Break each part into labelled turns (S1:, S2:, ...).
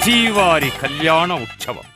S1: శ్రీవారి కళ్యాణ ఉత్సవం.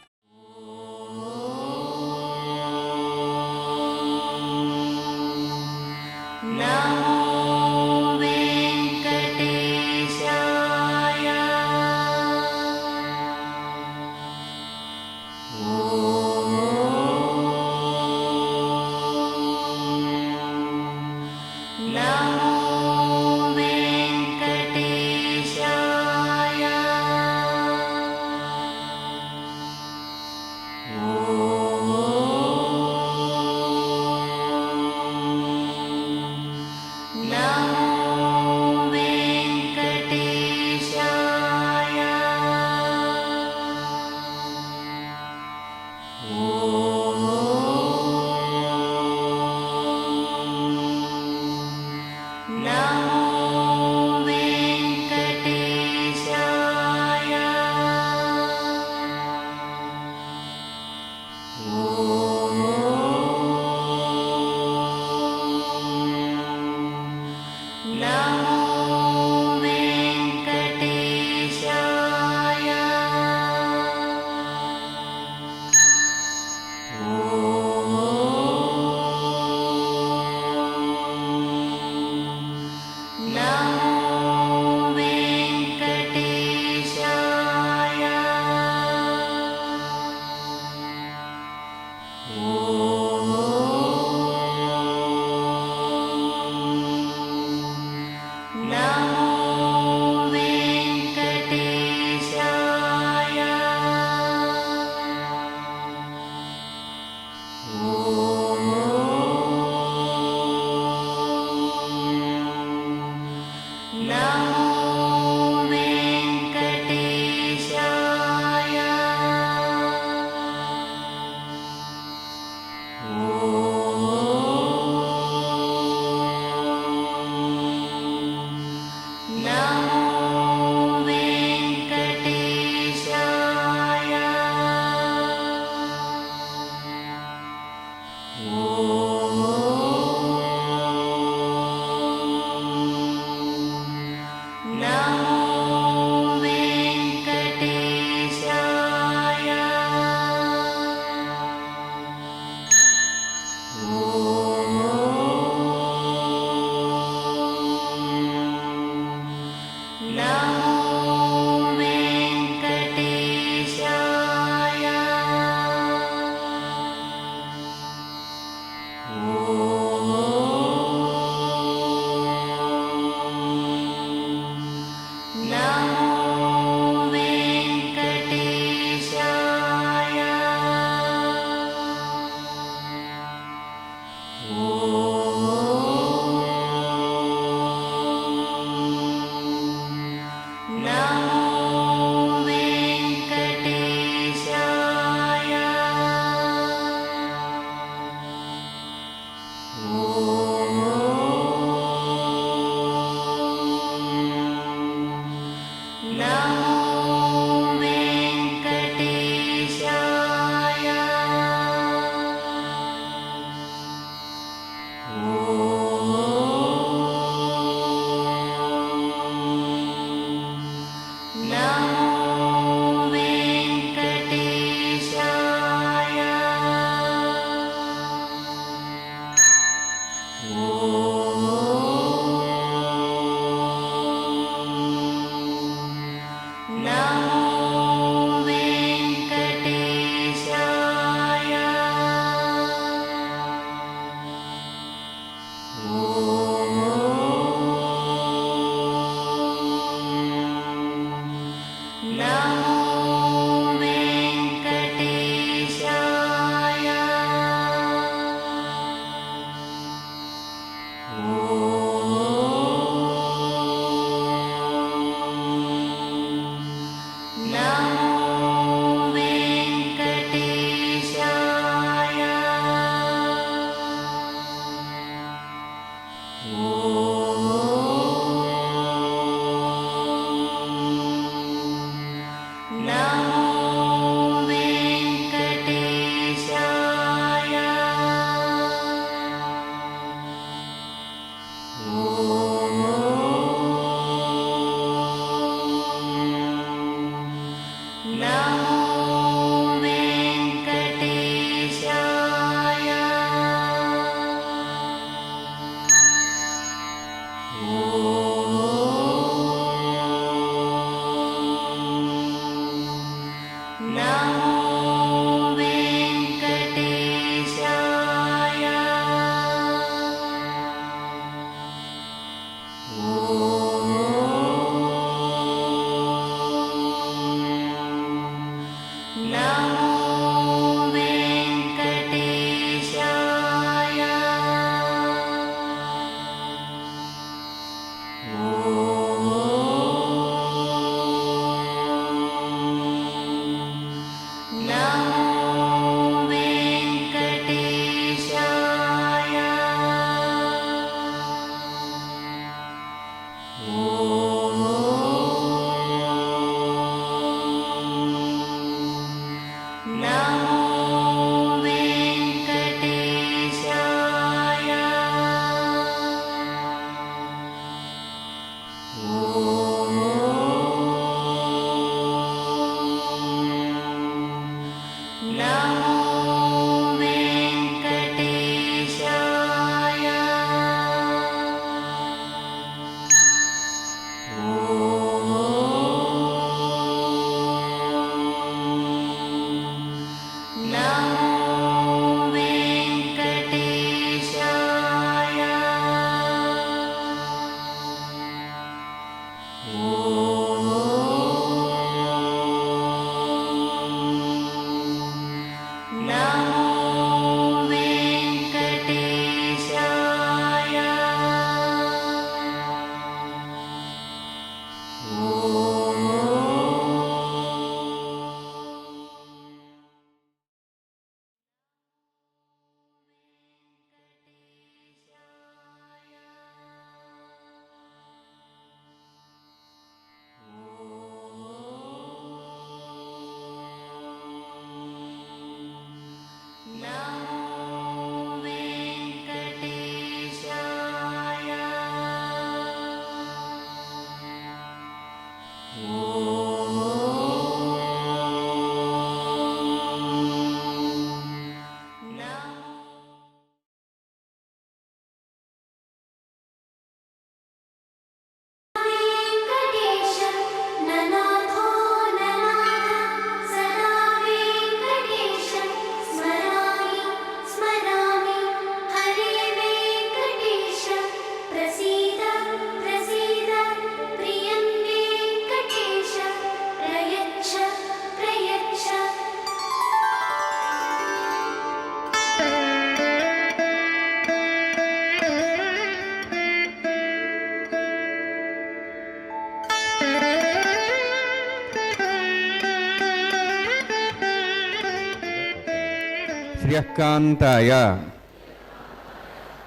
S2: శ్రియకాంతాయ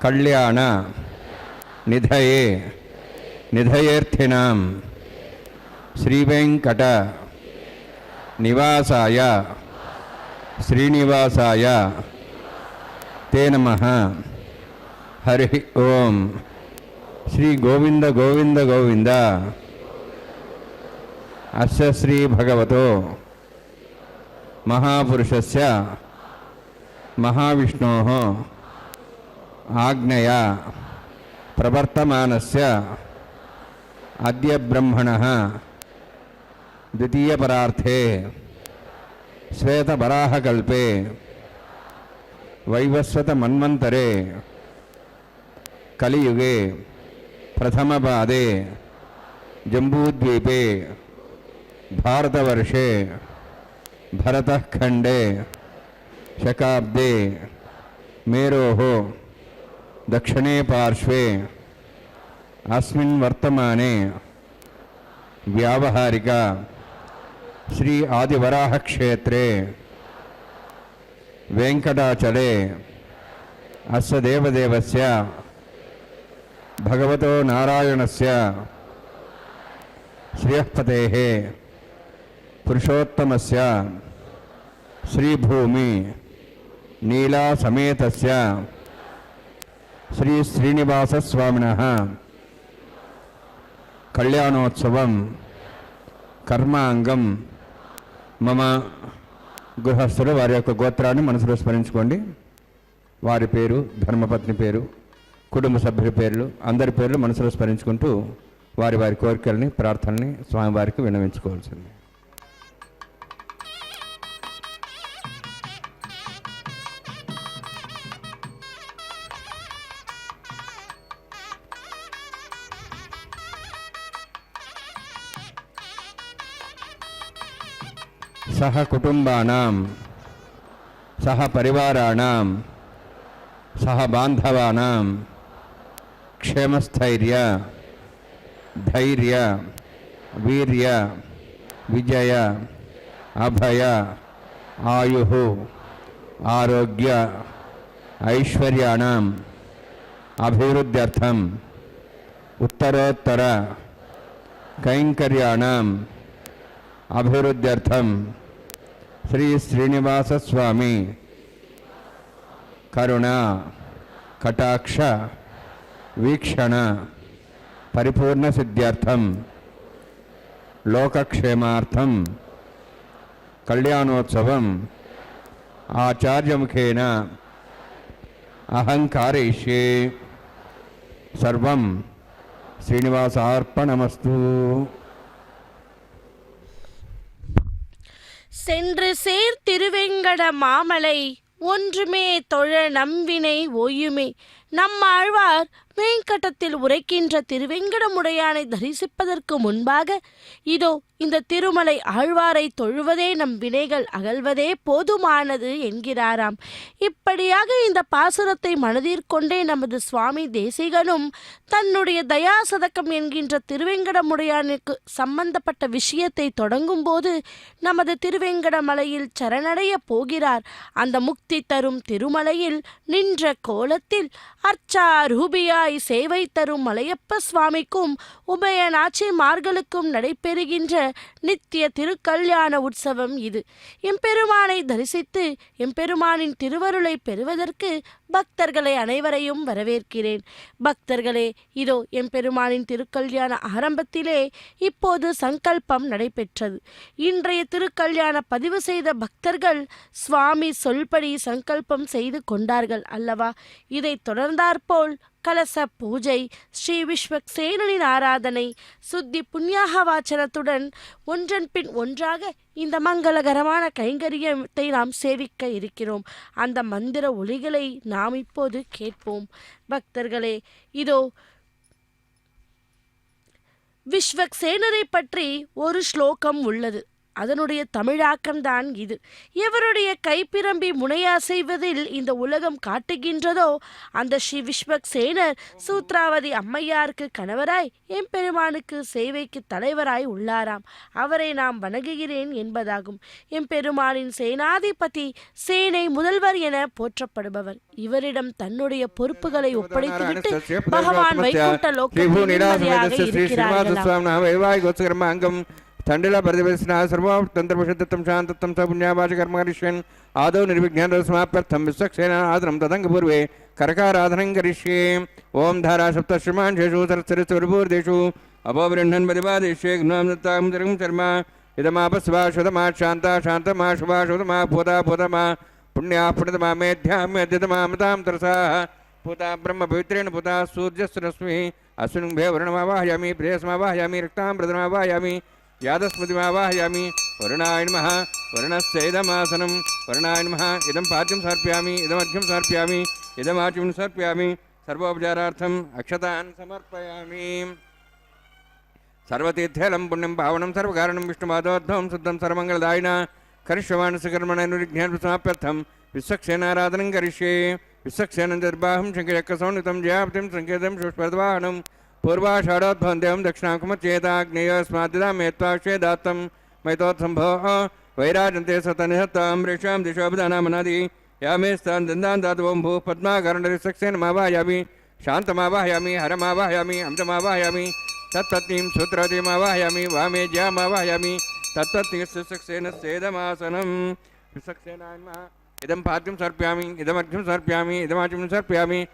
S2: కళ్యాణ నిధయే నిధయేర్థినాం శ్రీవేంకట నివాసాయ శ్రీనివాసాయ తే నమః. హరి ఓం. శ్రీ గోవింద గోవింద గోవింద. అస్య శ్రీ భగవతో మహాపురుషస్య మహావిష్ణోః ఆజ్ఞయా ప్రవర్తమానస్య అద్య బ్రహ్మణః ద్వితీయపరార్థే శ్వేతవరాహకల్పే వైవస్వతమన్వంతరే కలియుగే ప్రథమపాదే జంబూద్వీపే భారతవర్షే భరతఖండే శకాబ్దే మేరోః దక్షిణే పార్శ్వే అస్మిన్ వర్తమానే వ్యావహారిక శ్రీ ఆదివరాహ క్షేత్రే వెంకటాచలే అస్య దేవదేవస్య భగవతో నారాయణస్య శ్రియఃపతేః పురుషోత్తమస్య శ్రీభూమి నీలా సమేతస్య శ్రీ శ్రీనివాసస్వామినః కళ్యాణోత్సవం కర్మాంగం మమ గృహస్థులు వారి యొక్క గోత్రాన్ని మనసులో స్మరించుకోండి. వారి పేరు, ధర్మపత్ని పేరు, కుటుంబ సభ్యుల పేర్లు, అందరి పేర్లు మనసులో స్మరించుకుంటూ వారి వారి కోరికల్ని, ప్రార్థనల్ని స్వామివారికి విన్నవించుకోవాల్సింది. सह कुटुंबानां सह परिवाराणां सह बांधवानां क्षेमस्थैर्य धैर्य वीर्य विजय अभय आयुः आरोग्य ऐश्वर्याणाम् अभिवृद्ध्यर्थम् उत्तरोत्तर कैंकर्याणाम् अभिवृद्ध्यर्थम् श्री श्रीनिवास स्वामी करुणा कटाक्ष वीक्षण परिपूर्ण सिद्ध्यर्थम् लोकक्षेमार्थं कल्याणोत्सवम् आचार्यमुखेन अहंकारयिष्ये सर्वं श्रीनिवासार्पणमस्तु.
S3: சென்று சேர் திருவேங்கட மாமலை ஒன்றுமே தொழ நம்பினை ஓயுமே. நம்மாழ்வார் வேங்கடத்தில் உரைக்கின்ற திருவேங்கடமுடையானை தரிசிப்பதற்கு முன்பாக இதோ இந்த திருமலை ஆழ்வாரை தொழுவதே நம் வினைகள் அகல்வதே போதுமானது என்கிறாராம். இப்படியாக இந்த பாசுரத்தை மனதிற்கொண்டே நமது சுவாமி தேசிகனும் தன்னுடைய தயாசதகம் என்கின்ற திருவேங்கடமுடையானுக்கு சம்பந்தப்பட்ட விஷயத்தை தொடங்கும் போது நமது திருவேங்கடமலையில் சரணடைய போகிறார். அந்த முக்தி தரும் திருமலையில் நின்ற கோலத்தில் அர்ச்சா ரூபியாய் சேவை தரும் மலையப்ப சுவாமிக்கும் உபய நாச்சிமார்களுக்கும் நடைபெறுகின்ற நித்திய திருக்கல்யாண உற்சவம் இது. எம்பெருமானை தரிசித்து எம்பெருமானின் திருவருளை பெறுவதற்கு பக்தர்களை அனைவரையும் வரவேற்கிறேன். பக்தர்களே, இதோ எம்பெருமானின் திருக்கல்யாண ஆரம்பத்திலே இப்போது சங்கல்பம் நடைபெற்றது. இன்றைய திருக்கல்யாண பதிவு செய்த பக்தர்கள் சுவாமி சொல்படி சங்கல்பம் செய்து கொண்டார்கள் அல்லவா? இதை தொடர்ந்தாற்போல் கலச பூஜை, ஸ்ரீ விஸ்வக்சேனனின் ஆராதனை, சுத்தி புண்ணியாக வாச்சனத்துடன் ஒன்றன் பின் ஒன்றாக இந்த மங்களகரமான கைங்கரியத்தை நாம் சேவிக்க இருக்கிறோம். அந்த மந்திர ஒலிகளை நாம் இப்போது கேட்போம். பக்தர்களே, இதோ விஸ்வக்சேனரை பற்றி ஒரு ஸ்லோகம் உள்ளது. அதனுடைய தமிழாக்கம்தான் இது. எவருடைய கைப்பிரம்பி முனையாசைவதில் இந்த உலகம் காட்டுகின்றதோ அந்த ஸ்ரீ விஸ்வக்சேனர் சூத்ராவதி அம்மையாருக்கு கணவராய் எம்பெருமானுக்கு சேவைக்கு தலைவராய் உள்ளாராம். அவரை நாம் வணங்குகிறேன் என்பதாகும். எம்பெருமானின் சேனாதிபதி, சேனை முதல்வர் என போற்றப்படுபவர். இவரிடம் தன்னுடைய பொறுப்புகளை ஒப்படைத்துவிட்டு பகவான் வைகுண்ட லோகத்தில் நிம்மதியாக இருக்கிறார்களாம்.
S2: தண்டில பிரதிபலிசினா சர்வம் தந்திரபஷத்தம் சாந்தத்தம் ச புண்ணியாபாசகர்மகரிஷ்யன் ஆதோ நிர்விஜ்ஞான சமாப்தம் விஸ்வக்சேன ஆதனம் ததங்க பூர்வே கரகாராதனம் கரிஷ்யே. ஓம் தாரா சப்தஸ்ரமான் சேஷு சரஸ்வரிபூர்தேஷு அபோபிரண்ணன் பதிபாதேஷ்யே க்னாம் தத்தாம் திரும் சர்மா இதமாபஸ்வா சுதமா சாந்தா சாந்தமா சுபா சுதமா பூதா பூதமா புண்ணியா புனிதமா மேத்யா மேத்யதமா அமிதாம் தரசா பூதா பிரம்ம பவித்ரேண பூதா சூர்யஸ்ரஸ்மி அஸ்வினும்பே வருணமாவாஹயாமி பிரேயஸ்மாவாஹயாமி ரக்தாம் பிரதமாவாஹயாமி यादस्मृतिमावाहयामि. वरुणाय नमः. वरुणस्यैदमासनं वरुणाय नमः. इदं पाद्यं समर्पयामि, इदमर्घ्यं समर्पयामि, इदमाचमनं समर्पयामि. सर्वोपचारार्थम् अक्षतान् समर्पयामि. सर्वतीर्थेलं पुण्यं पावनं सर्वकारणं विष्णुपादोद्भवं शुद्धं सर्वमङ्गलदायिना करिष्यमाणस्य कर्मणैर्विघ्नसमाप्त्यर्थं विश्वक्सेनाराधनं करिष्ये. विश्वक्सेनं दर्बाहं शङ्खचक्रसंयुतं जयापतिं सङ्केतं शुष्पदवाहनं पूर्वाषाढोद्भवं देवं दक्षिणाकुमचेताग्नेयस्माद्दिदामेत्वाक्षेदात्तं मैतोत्सम्भो वैराजन्ते सतनिहत्तां ऋषां दिशोपदानामनादि यामे स्थान् दन्दान् दातवं भूः पद्माकरणविश्वक्सेनमावाहयामि. शान्तमावाहयामि, हरमावाहयामि, अमृतमावाहयामि, तत्पत्नीं सूत्रवतीमावाहयामि, वामे ज्यामावाहयामि, तत्पत्नीस्यक्सेनस्येदमासनं. विश्वक्सेनाय नमः. इदं पाद्यं समर्पयामि, इदमर्घ्यं समर्पयामि, इदमाचमनं समर्पयामि.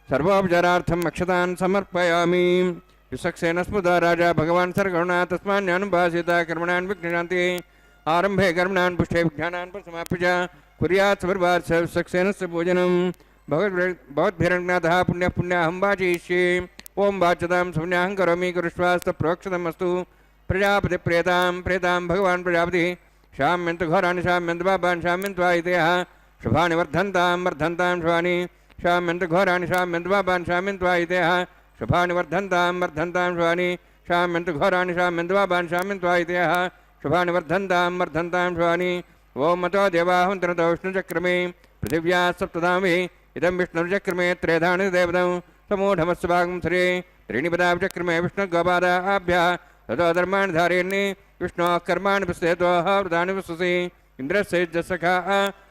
S2: सर्वोपचारार्थम् अक्षतान् समर्पयामि. विश्वक्सेनस्मुदा राजा भगवान् सर्वगुणा तस्मान्यानुभासिता कर्मणान् विघ्नशान्ति. आरम्भे कर्मणान् पुष्टे विज्ञानान् परिसमाप्य च कुर्यात् सर्वात् विश्वक्सेनस्य पूजनं. भवद्भिरज्ञातः पुण्यः पुण्याहं वाचयिष्ये. ओं वाच्यतां सुपुण्याहं करोमि कुरुष्वास्तप्रोक्षतम् अस्तु. प्रजापतिप्रेतां प्रेतां भगवान् प्रजापतिः शाम्यन्तु घोराणि शाम्यन्तु पापान् शाम्यन्त्वा इतयः शुभानि वर्धन्तां वर्धन्तां शुभानि शाम्यन्तु घोराणि शाम्यन्तु पापान् शाम्यन्त्वा इतयः शुभानि वर्धन्तां वर्धन्तां शुभानि शाम्यन्तु घोराणि शाम्यन्तु पापान् शाम्यन्त्वा इतयः शुभानि वर्धन्तां शुभानि ओम मतो देवाहुन्तरतो विष्णुचक्रमे पृथिव्या सप्तधामे इदं विष्णुचक्रमे त्रेधानि देवतं समूढमस्य भागं श्री त्रीणि पदाचक्रमे विष्णुगोपादाभ्यः ततो धर्माणि धारयन्नि विष्णोः कर्माणि पश्येतोः वृतानि वसुसि इन्द्रस्य सखा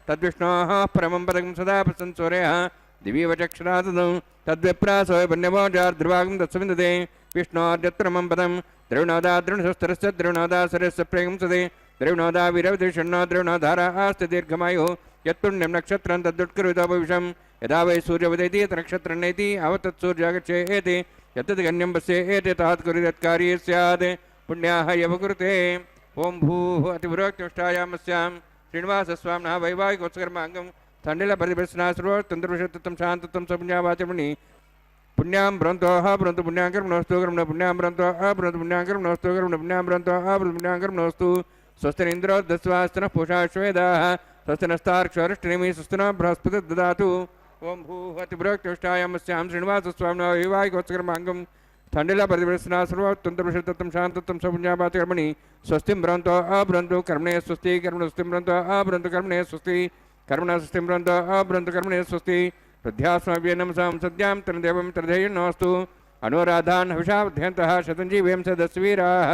S2: तद्विष्णोः परमं पदं सदा पश्यन् सूर्यः दिवीव चक्षुरादनं तद्विप्रासो वन्यमोजार्ध्रुवागं तत्सविन्दते विष्णोर्यत्रमं पदं द्रविणोदा द्रविणशस्त्रस्य द्रविणोदा सरस्य प्रेम सदे द्रविणोदा वीरविधिषण्णो द्रविणोधारास्ति दीर्घमायुः यत्पुण्यं नक्षत्रं तद्दुष्कृतोपविशं यदा वै सूर्योदयति नक्षत्रन्नेति अवतत्सूर्यागच्छेति यत्तद् गण्यं पश्येति तात् कुरुदत्कारी स्यात् पुण्याः यव कुरुते ओं भूः अतिपुरोक्तिष्ठायामस्यां श्रीनिवासस्वामिनः वैवाहिकोत्सकर्माङ्गं तण्डिलपरिप्रश्नासुरोत्तन्द्रविषत्तं शान्तत्वं सपुण्यावाचमणि पुण्यां ब्रन्तोः ब्रन्तु पुण्याङ्कर्मणोस्तु कर्मण पुण्यां ब्रन्तोः ब्रन्तु पुण्याङ्कर्मणोस्तु कर्मण पुण्यां ब्रन्तोः ब्रन्तु पुण्याङ्कर्मणोस्तु स्वस्तिरिन्द्रो दस्वास्तनः पूषा श्वेदाः स्वस्तिनस्तार्क्षरिष्टिनेमि स्वस्तिनो बृहस्पतिः ददातु ओं भूः अतिपुरोक्तिष्ठायामस्यां श्रीनिवासस्वामिनः वैवाहिकोत्सकर्माङ्गं तण्डिलपरिप्रश्नासुरोत्तन्द्रविषत्तं शान्तत्वं सपुण्यावाचकर्मणि स्वस्तिं ब्रन्तोः ब्रन्तु कर्मणे स्वस्ति कर्मण स्वस्तिं ब्रन्तोः ब्रन्तु कर्मणे स्वस्ति कर्मण स्वस्तिं ब्रन्तोः ब्रन्तु कर्मणे स्वस्ति प्रध्यास्मव्येनं सां सद्यां तन्देवं तर्धयन्नोऽस्तु अनुराधान् हविषावध्यन्तः शतञ्जीवें सदस्वीराः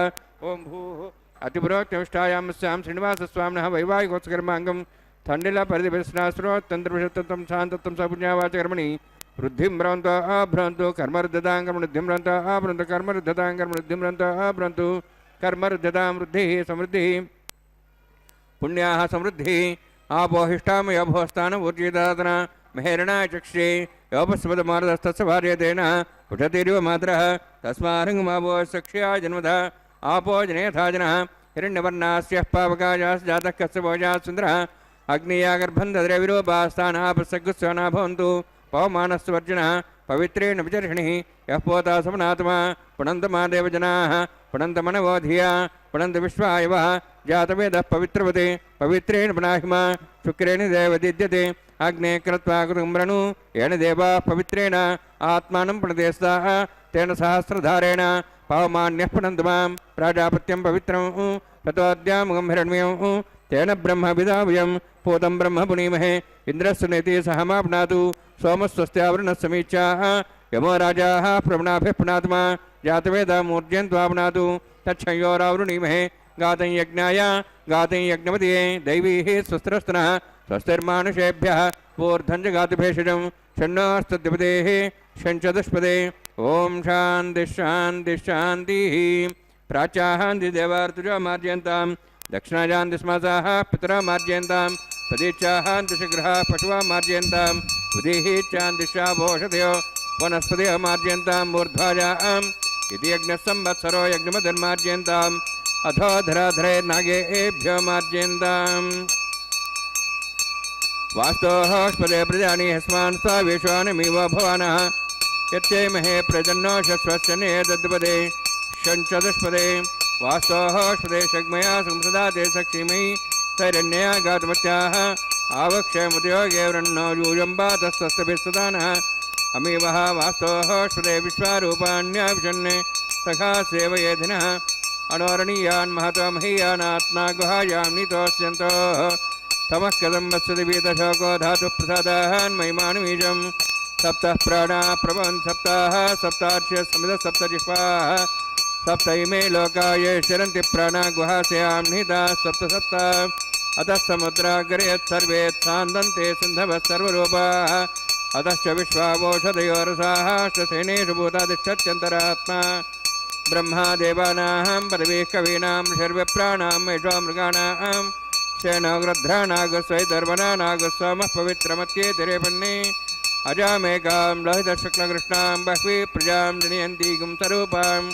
S2: ओं भूः अतिपुरोक्तिष्ठायामस्यां श्रीनिवासस्वामिनः वैवाहिकोत्सकर्माङ्गं तण्डिलपरिप्रश्नासुरोत्तन्द्रविषत्तं शान्तत्वं सपुण्यावाचकर्मणि वृद्धिं ब्रवन्तः भ्रवन्तु कर्मरुद्धतां कर्मवृद्धिं ब्रवन्तः भ्रवन्तु कर्मरुद्धतां कर्मवृद्धिं ब्रवन्तः भ्रवन्तु कर्मरुद्धतां वृद्धिः समृद्धिः पुण्याः समृद्धिः आपोहिष्टां योभोस्थानम् ऊर्जितादना महेरणाय चक्षे योपस्पदमार्दस्तस्य भार्यतेन उषतिरिव मातरः तस्मारङ्गमावो सक्ष्या जन्मधा आपो जनेथा जनः हिरण्यवर्णास्यः पावकायास् जातः कस्य भोजात् सुन्दरः अग्नियागर्भं दद्रविरूपास्थानापसग्गुस्वना भवन्तु पवमानस्य वर्जनः पवित्रेण विचर्षणिः यः पोता समनात्मा पुनन्तमा देवजनाः पुनन्तमनवो धिया पुनन्त विश्वायवः जातवेदः पवित्रवते पवित्रेण पुनाहिमा शुक्रेण देवदिद्यते अग्ने कृत्वा कुटुम्बरणु येन देवाः पवित्रेण आत्मानं प्रणदेस्ताः तेन सहस्रधारेण पवमान्यः पुनन्तु मां प्राजापत्यं पवित्रं ततोऽद्यामुगं हिरण्मयं तेन ब्रह्म विदावयं पूतं ब्रह्म पुनीमहे इन्द्रस्य नेति सहमाप्नातु सोमस्वस्त्यावृणस्समीच्याः यमो राजाः प्रवणाभिः पुनात्मा जातवेदमूर्जयन्त्वाप्नातु तच्छयोरावृणीमहे गातं यज्ञाय गातं यज्ञपतिये दैवीः स्वस्तिरस्तनः स्वस्तिर्मानुषेभ्यः ऊर्ध्वं च गातुभेषजं षण्णोस्तद्विपदेः षण्चतुष्पदे ॐ शान्तिः शान्तिः शान्तिः प्राच्याहान्ति देवार्तुजो मार्जयन्तां दक्षिणाजान्ति स्मसाः पितरः मार्जयन्तां प्रदीक्षाहान्ति शीघ्रः पशुवा मार्जयन्तां बुधिः चान्तिशाभोषधयो वनस्पतयो मार्जयन्तां मूर्ध्वाजाम् इति यज्ञः संवत्सरो यज्ञमधर्मार्जयन्ताम् अथो धराधरे नागेभ्यो मार्जयन्ताम् वास्तोःस्पदे प्रजानि हस्मान् सा विश्वानमिव भवानः यच्चैमहे प्रजन्नो शश्वस्य नेदद्पदे षण्चतुष्पदे वास्तोःस्पदे शग्मया संसदा ते सक्षिमयि तैरण्यया गातमत्याः आवक्षयमुद्योगे वृण्णो यूयम्बातस्तस्तभिस्तदानः अमीवः वास्तोःस्पदे विश्वारूपाण्याविशन्ने सखा सेवयेधिनः अणोरणीयान् महतो महीयानात्मा गुहायां नीतोऽस्यन्तोः तमः कदं वत्सति वीतशोको धातुप्रसादान् महिमानुमीजं सप्तः प्राणा प्रभवन् सप्ताः सप्तार्च्य समितः सप्तजिह्वाः सप्त इमे लोका ये शरन्ति प्राणा गुहास्यां निहिताः सप्त सप्त अतः समुद्राग्रे सर्वे सान्दन्ते सिन्धवः सर्वरूपाः अतश्च विश्वावोषधयो रसाः श्वसेनेषु भूतादिष्ठत्यन्तरात्मा ब्रह्मा देवानां पदवीः कवीनां ऋषिर्विप्राणां मेषो मृगाणां शेनोग्रध्रानागस्वैतर्वनानागस्वामः पवित्रमत्येतिरेपन्ने अजामेकां लोहितशुक्लकृष्णां बह्वी प्रजां जनयन्तीगुं स्वरूपाम्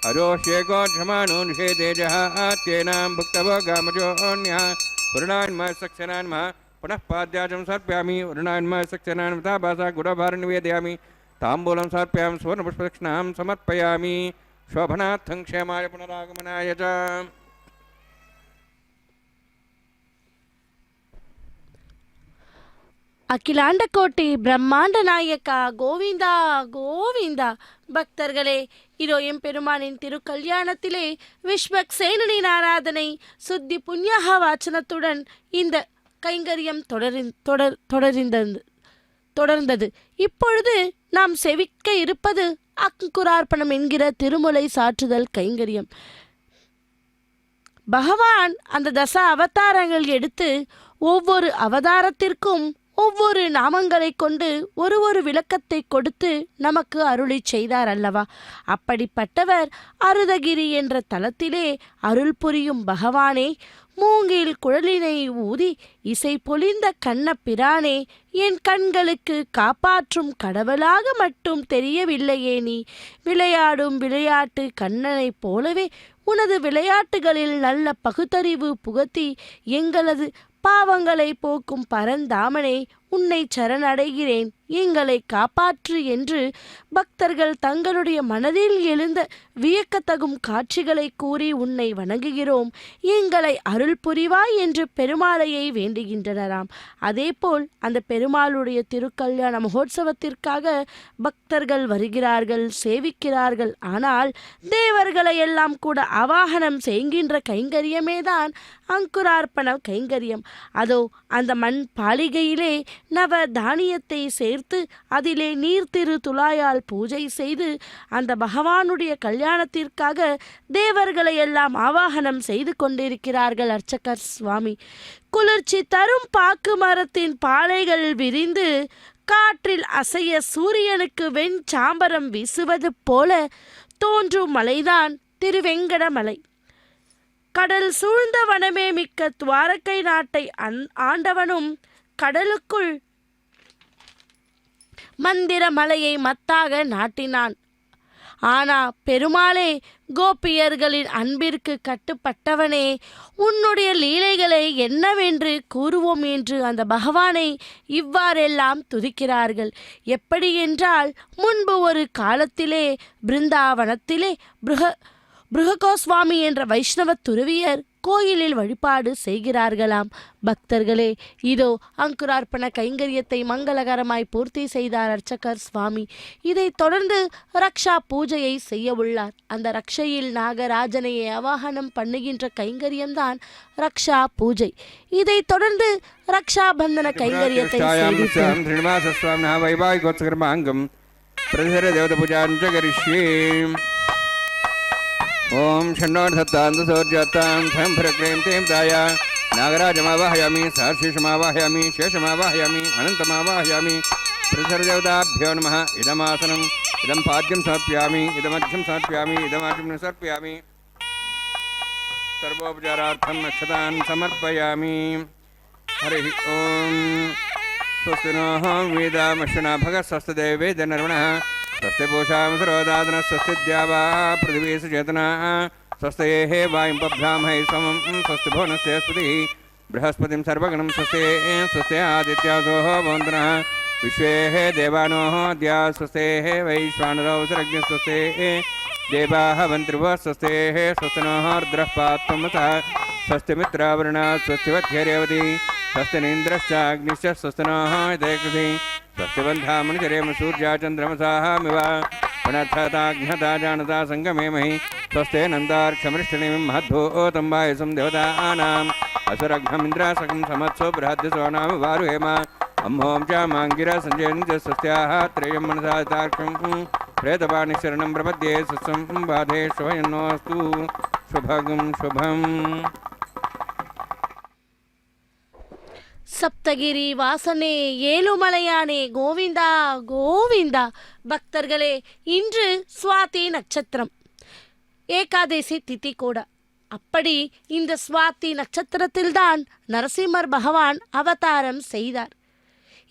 S2: अजोष्येकोक्षमाणो निषेतेजः आत्येनां भुक्तभोगामजोऽन्यः वरुणान्मः सक्षनान्मः पुनः पाद्याचं समर्पयामि वरुणान्मः सक्षनान्मथा भासा गुडभारं निवेदयामि ताम्बूलं समर्पयामि सुवर्णपुष्पदक्षिणां समर्पयामि शोभनार्थं क्षेमाय पुनरागमनाय च
S3: அகிலாண்ட கோட்டி பிரம்மாண்ட நாயக்கா கோவிந்தா கோவிந்தா. பக்தர்களே, இதோ எம்பெருமானின் திருக்கல்யாணத்திலே விஸ்வக்சேனனின் ஆராதனை சுத்தி புண்ணியக வாச்சனத்துடன் இந்த கைங்கரியம் தொடர்ந்தது. இப்பொழுது நாம் செவிக்க இருப்பது அங்குரார்ப்பணம் என்கிற திருமுலை சாற்றுதல் கைங்கரியம். பகவான் அந்த தச அவதாரங்கள் எடுத்து ஒவ்வொரு அவதாரத்திற்கும் ஒவ்வொரு நாமங்களை கொண்டு ஒரு விளக்கத்தை கொடுத்து நமக்கு அருளி செய்தார் அல்லவா? அப்படிப்பட்டவர் அருதகிரி என்ற தலத்திலே அருள் புரியும் பகவானே, மூங்கில் குழலினை ஊதி இசை பொலிந்த கண்ண பிரானே, என் கண்களுக்கு காப்பாற்றும் கடவுளாக மட்டும் தெரியவில்லையே நீ. விளையாடும் விளையாட்டு கண்ணனைப் போலவே உனது விளையாட்டுகளில் நல்ல பகுத்தறிவு புகத்தி எங்களது பாவங்களை போக்கும் பரந்தாமனே, உன்னை சரணடைகிறேன், எங்களை காப்பாற்று என்று பக்தர்கள் தங்களுடைய மனதில் எழுந்த வியக்கத்தகும் காட்சிகளை கூறி உன்னை வணங்குகிறோம், எங்களை அருள் புரிவாய் என்று பெருமாளையை வேண்டுகின்றனராம். அதேபோல் அந்த பெருமாளுடைய திருக்கல்யாண மகோத்சவத்திற்காக பக்தர்கள் வருகிறார்கள், சேவிக்கிறார்கள். ஆனால் தேவர்களை எல்லாம் கூட அவாகனம் செய்கின்ற கைங்கரியமேதான் அங்குரார்ப்பண கைங்கரியம். அதோ அந்த மண் பாலிகையிலே நவ தானியத்தை சேர்த்து அதிலே நீர்த்திரு துளாயால் பூஜை செய்து அந்த பகவானுடைய கல்யாணத்திற்காக தேவர்களை எல்லாம் ஆவாகனம் செய்து கொண்டிருக்கிறார்கள் அர்ச்சகர் சுவாமி. குளிர்ச்சி தரும் பாக்கு மரத்தின் பாலைகள் விரிந்து காற்றில் அசைய சூரியனுக்கு வெண்சாம்பரம் வீசுவது போல தோன்றும் மலைதான் திருவெங்கடமலை. கடல் சூழ்ந்த வனமே மிக்க துவாரகை நாட்டை ஆண்டவனும் கடலுக்குள் மந்திர மலையை மத்தாக நாட்டினான். ஆனா பெருமாளே, கோபியர்களின் அன்பிற்கு கட்டுப்பட்டவனே, உன்னுடைய லீலைகளை என்னவென்று கூறுவோம் என்று அந்த பகவானை இவ்வாறெல்லாம் துதிக்கிறார்கள். எப்படி என்றால், முன்பு ஒரு காலத்திலே பிருந்தாவனத்திலே பிருககோஸ்வாமி என்ற வைஷ்ணவ துறவியர் கோயிலில் வழிபாடு செய்கிறார்களாம். பக்தர்களே, இதோ அங்குரார்ப்பண கைங்கரியத்தை மங்களகரமாய் பூர்த்தி செய்தார் அர்ச்சகர் சுவாமி. இதைத் தொடர்ந்து ரக்ஷா பூஜையை செய்ய உள்ளார். அந்த ரக்ஷையில் நாகராஜனையை அவாகனம் பண்ணுகின்ற கைங்கரியம்தான் ரக்ஷா பூஜை. இதைத் தொடர்ந்து ரக்ஷா பந்தன கைங்கரியத்தை
S2: ஓம் ஷண்ணோர்தத்தாந்த சோர்ஜாத்தாம் சம் பிரக்ரேம் தேம் தாயா நாகராஜமாவாஹயாமி சார்ஷேஷமாவாஹயாமி சேஷமாவாஹயாமி அனந்தமாவாஹயாமி பிரசரதேவதாभ्यो நமः. இதமாசனம் இதம் பாத்யம் சமர்ப்பயாமி, இதமர்ச்சம் சமர்ப்பயாமி, இதமார்ச்சம் சமர்ப்பயாமி, சர்வோபச்சாரார்த்தம் அக்ஷதான் சமர்ப்பயாமி. ஹரி ஓம். ஸ்வஸ்தி நோः வேதாமஸ்வினா भगः स्वस्ति देवेदनर्वणः स्वस्ति पूषां सरोदादनः स्वस्ति द्यावा पृथिवी सुचेतना स्वस्तेः वायुं पब्धामहे समं स्वस्ति भुवनस्य स्पतिः बृहस्पतिं सर्वगणं स्वस्ति आदित्यासोः वन्दनः विश्वेः देवानोः द्या स्वस्तेः वैश्वानरौ सरज्ञ स्वस्तेः देवाः वन्त्रिवः स्वस्तेः स्वस्तिनोः रुद्रः पात्वमतः स्वस्ति मित्रावरुणा स्वस्ति वध्यरेवती स्वस्ति नीन्द्रश्चाग्निश्च स्वस्तिनोः यदेकृति स्वस्ति बन्धामनुचरेम सूर्या चन्द्रमसाः मिव पुनर्थताघ्नता जानता सङ्गमे महि स्वस्ते नन्दार्क्षमृष्टनिं महद्भूतं वायुसं देवतानाम् असुरघ्नमिन्द्रासकं समत्सो बृहद्यसो नाम वारुहेम अम्हों च माङ्गिरा सञ्जयन् च स्वस्त्याः त्रयं मनसा तार्क्षं प्रेतपाणिशरणं प्रपद्ये स्वस्तं बाधे शुभयन्नोऽस्तु शुभगं शुभम्.
S3: சப்தகிரி வாசனே, ஏழுமலையானே, கோவிந்தா கோவிந்தா. பக்தர்களே, இன்று சுவாதி நட்சத்திரம், ஏகாதேசி திதி கூட. அப்படி இந்த சுவாதி நட்சத்திரத்தில்தான் நரசிம்மர் பகவான் அவதாரம் செய்தார்.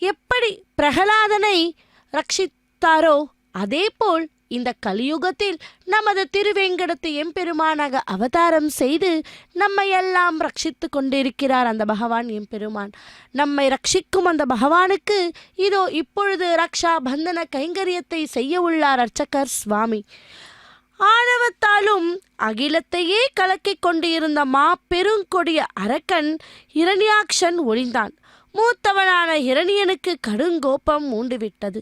S3: எப்படி பிரகலாதனை ரட்சித்தாரோ அதேபோல் இந்த கலியுகத்தில் நமது திருவேங்கடத்து எம்பெருமானாக அவதாரம் செய்து நம்மை எல்லாம் ரட்சித்து கொண்டிருக்கிறார் அந்த பகவான் எம்பெருமான். நம்மை ரட்சிக்கும் அந்த பகவானுக்கு இதோ இப்பொழுது ரக்ஷா பந்தன கைங்கரியத்தை செய்ய உள்ளார் அர்ச்சகர் சுவாமி. ஆணவத்தாலும் அகிலத்தையே கலக்கிக் கொண்டிருந்த பெருங்கொடிய அரக்கன் இரண்யாக்ஷன் ஒளிந்தான். மூத்தவனான ஹிரணியனுக்கு கடுங்கோபம் மூண்டுவிட்டது.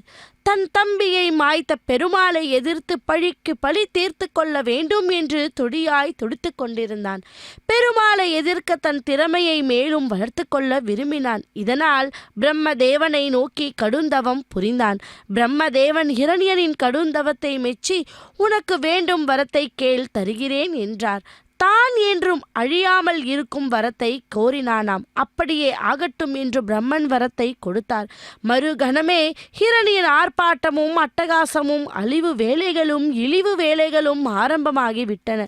S3: தன் தம்பியை மாய்த்த பெருமாளை எதிர்த்து பழிக்கு பழி தீர்த்து கொள்ள வேண்டும் என்று துடியாய் துடித்து கொண்டிருந்தான். பெருமாளை எதிர்க்க தன் திறமையை மேலும் வளர்த்து கொள்ள விரும்பினான். இதனால் பிரம்மதேவனை நோக்கி கடுந்தவம் புரிந்தான். பிரம்மதேவன் ஹிரணியனின் கடுந்தவத்தை மெச்சி, உனக்கு வேண்டும் வரத்தை கேள், தருகிறேன் என்றார். தான் என்றும் அழியாமல் இருக்கும் வரத்தை கோரினானாம். அப்படியே ஆகட்டும் என்று பிரம்மன் வரத்தை கொடுத்தார். மறுகணமே ஹிரணியன் ஆர்ப்பாட்டமும் அட்டகாசமும் அழிவு வேலைகளும் இழிவு வேலைகளும் ஆரம்பமாகிவிட்டன.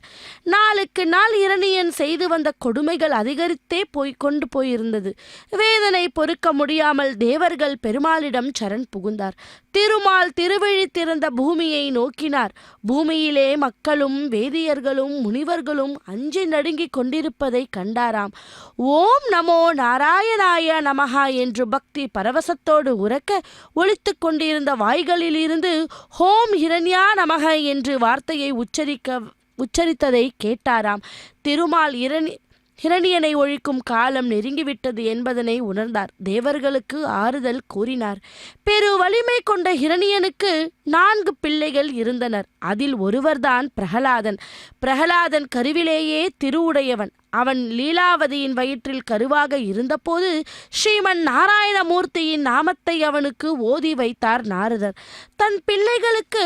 S3: நாளுக்கு நாள் ஹிரணியன் செய்து வந்த கொடுமைகள் அதிகரித்தே கொண்டு போயிருந்தது. வேதனை பொறுக்க முடியாமல் தேவர்கள் பெருமாளிடம் சரண் புகுந்தார். திருமால் திருவிழி திறந்த பூமியை நோக்கினார். பூமியிலே மக்களும் வேதியர்களும் முனிவர்களும் அஞ்சி நடுங்கிக் கொண்டிருப்பதை கண்டாராம். ஓம் நமோ நாராயணாய நமஹா என்று பக்தி பரவசத்தோடு உரக்க ஒலித்து கொண்டிருந்த வாய்களிலிருந்து ஹோம் ஹிரண்யா நமஹ என்று வார்த்தையை உச்சரித்ததை கேட்டாராம். திருமால் ஹிரணியனை ஒழிக்கும் காலம் நெருங்கிவிட்டது என்பதனை உணர்ந்தார். தேவர்களுக்கு ஆறுதல் கூறினார். பெரு வலிமை கொண்ட ஹிரணியனுக்கு 4 பிள்ளைகள் இருந்தனர். அதில் ஒருவர்தான் பிரகலாதன். பிரகலாதன் கருவிலேயே திருவுடையவன். அவன் லீலாவதியின் வயிற்றில் கருவாக இருந்தபோது ஸ்ரீமன் நாராயணமூர்த்தியின் நாமத்தை அவனுக்கு ஓதி வைத்தார் நாரதர். தன் பிள்ளைகளுக்கு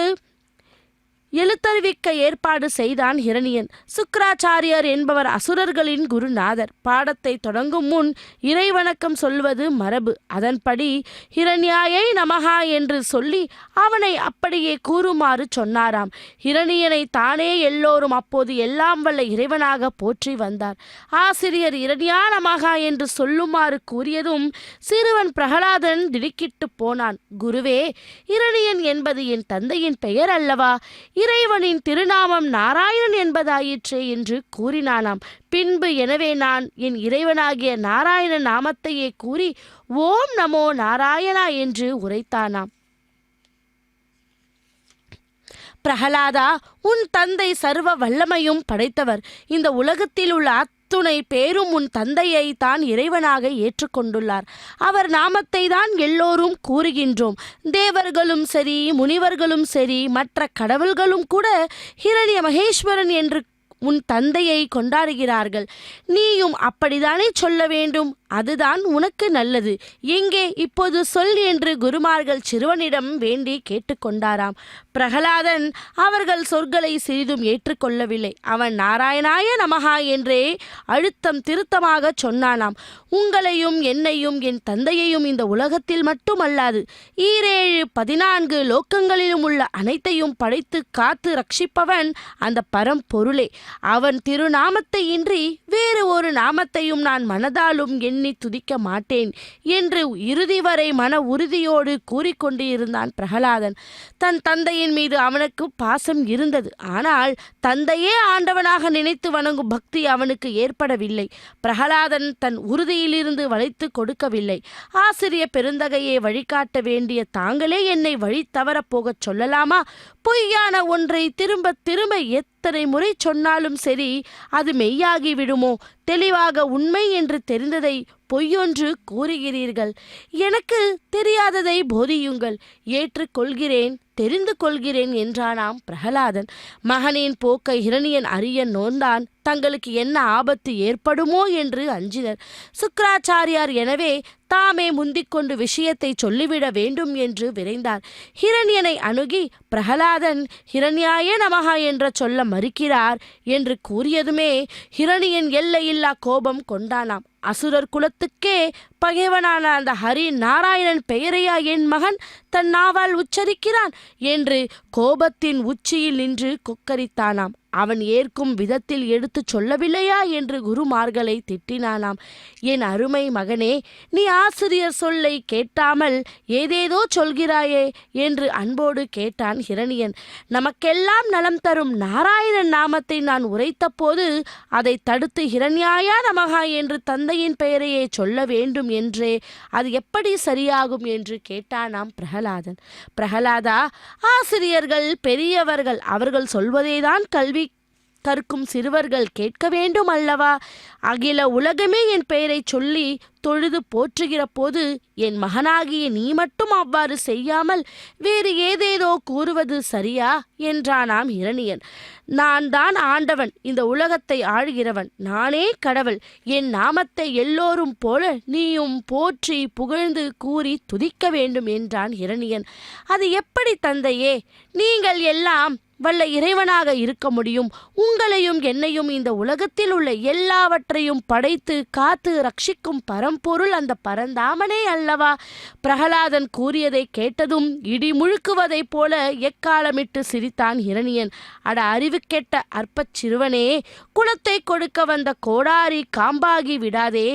S3: எழுத்தறிவிக்க ஏற்பாடு செய்தான் ஹிரணியன். சுக்கிராச்சாரியர் என்பவர் அசுரர்களின் குருநாதர். பாடத்தை தொடங்கும் முன் இறைவணக்கம் சொல்வது மரபு. அதன்படி ஹிரண்யாயை நமஹா என்று சொல்லி அவனை அப்படியே கூறுமாறு சொன்னாராம். ஹிரணியனை தானே எல்லோரும் அப்போது எல்லாம் வல்ல இறைவனாக போற்றி வந்தார். ஆசிரியர் ஹிரண்யா நமஹா என்று சொல்லுமாறு கூறியதும் சிறுவன் பிரகலாதன் திடுக்கிட்டு போனான். குருவே, ஹிரணியன் என்பது என் தந்தையின் பெயர் அல்லவா? இறைவனின் திருநாமம் நாராயணன் என்பதாயிற்றே என்று கூறினானாம். பின்பு எனவே நான் என் இறைவனாகிய நாராயண நாமத்தையே கூறி ஓம் நமோ நாராயணா என்று உரைத்தானாம். பிரகலாதா, உன் தந்தை சர்வ வல்லமையும் படைத்தவர். இந்த உலகத்தில் உள்ள துணை பேரும் உன் தந்தையை தான் இறைவனாக ஏற்றுக்கொண்டுள்ளார். அவர் நாமத்தை தான் எல்லோரும் கூறுகின்றோம். தேவர்களும் சரி, முனிவர்களும் சரி, மற்ற கடவுள்களும் கூட ஹிரண்ய மகேஸ்வரன் என்று உன் தந்தையை கொண்டாடுகிறார்கள். நீயும் அப்படித்தானே சொல்ல வேண்டும். அதுதான் உனக்கு நல்லது. எங்கே இப்போது சொல் என்று குருமார்கள் சிறுவனிடம் வேண்டி கேட்டுக்கொண்டாராம். பிரகலாதன் அவர்கள் சொற்களை சிறிதும் ஏற்றுக்கொள்ளவில்லை. அவன் நாராயணாய நமஹா என்றே அழுத்தம் திருத்தமாக சொன்னானாம். உங்களையும் என்னையும் என் தந்தையையும் இந்த உலகத்தில் மட்டுமல்லாது 14 லோக்கங்களிலும் உள்ள அனைத்தையும் படைத்து காத்து ரட்சிப்பவன் அந்த பரம்பொருளே. அவன் திருநாமத்தை இன்றி வேறு ஒரு நாமத்தையும் நான் மனதாலும் எண்ணி துதிக்க மாட்டேன் என்று இறுதி வரை மன உறுதியோடு கூறிக்கொண்டு இருந்தான் பிரகலாதன். தன் தந்தையின் மீது அவனுக்கு பாசம் இருந்தது. ஆனால் தந்தையே ஆண்டவனாக நினைத்து வணங்கும் பக்தி அவனுக்கு ஏற்படவில்லை. பிரகலாதன் தன் உறுதியிலிருந்து வளைத்து கொடுக்கவில்லை. ஆசிரிய பெருந்தகையை வழிகாட்ட வேண்டிய தாங்களே என்னை வழி தவறப் போகச் சொல்லலாமா? பொய்யான ஒன்றை திரும்ப திரும்ப எத்தனை முறை சொன்னாலும் சரி, அது மெய்யாகி விடுமோ? தெளிவாக உண்மை என்று தெரிந்ததை பொய்யொன்று கூறுகிறீர்கள். எனக்கு தெரியாததை போதியுங்கள். ஏற்றுக்கொள்கிறேன், தெரிந்து கொள்கிறேன் என்றானாம் பிரகலாதன். மகனின் போக்கை ஹிரணியன் அறிய நோந்தான். தங்களுக்கு என்ன ஆபத்து ஏற்படுமோ என்று அஞ்சினர். சுக்கிராச்சாரியார் எனவே தாமே முந்திக்கொண்டு விஷயத்தை சொல்லிவிட வேண்டும் என்று விரைந்தார். ஹிரணியனை அணுகி, பிரகலாதன் ஹிரண்யாய நமஹா என்ற சொல்ல மறுக்கிறார் என்று கூறியதுமே ஹிரணியன் எல்லையில்லா கோபம் கொண்டானாம். அசுரர் குலத்துக்கே பகைவனான அந்த ஹரி நாராயணன் பெயரையா என் மகன் தன் நாவால் உச்சரிக்கிறான் என்று கோபத்தின் உச்சியில் நின்று கொக்கரித்தானாம். அவன் ஏற்கும் விதத்தில் எடுத்து சொல்லவில்லையா என்று குருமார்களை திட்டினானாம். என் அருமை மகனே, நீ ஆசிரியர் சொல்லை கேட்டாமல் ஏதேதோ சொல்கிறாயே என்று அன்போடு கேட்டான் ஹிரணியன். நமக்கெல்லாம் நலம் தரும் நாராயணன் நாமத்தை நான் உரைத்த போது அதை தடுத்து ஹிரண்யாயா நமஹா என்று தந்தையின் பெயரையே சொல்ல வேண்டும் என்றே அது எப்படி சரியாகும் என்று கேட்டானாம் பிரகலாதன். பிரகலாதா, ஆசிரியர்கள் பெரியவர்கள், அவர்கள் சொல்வதேதான் கற்கும் சிறுவர்கள் கேட்க வேண்டும் அல்லவா? அகில உலகமே என் பெயரை சொல்லி தொழுது போற்றுகிற போது என் மகனாகிய நீ மட்டும் அவ்வாறு செய்யாமல் வேறு ஏதேதோ கூறுவது சரியா என்றானாம் இரணியன். நான் தான் ஆண்டவன், இந்த உலகத்தை ஆழ்கிறவன், நானே கடவுள். என் நாமத்தை எல்லோரும் போல நீயும் போற்றி புகழ்ந்து கூறி துதிக்க வேண்டும் என்றான் இரணியன். அது எப்படி தந்தையே? நீங்கள் எல்லாம் வல்ல இறைவனாக இருக்க முடியும். உங்களையும் என்னையும் இந்த உலகத்தில் உள்ள எல்லாவற்றையும் படைத்து காத்து ரட்சிக்கும் பரம்பொருள் அந்த பரந்தாமனே அல்லவா? பிரகலாதன் கூறியதை கேட்டதும் இடி முழுக்குவதைப் போல எக்காலமிட்டு சிரித்தான் இரணியன். அட அறிவு கெட்ட அற்பச் சிறுவனே, குலத்தை கொடுக்க வந்த கோடாரி காம்பாகி விடாதே.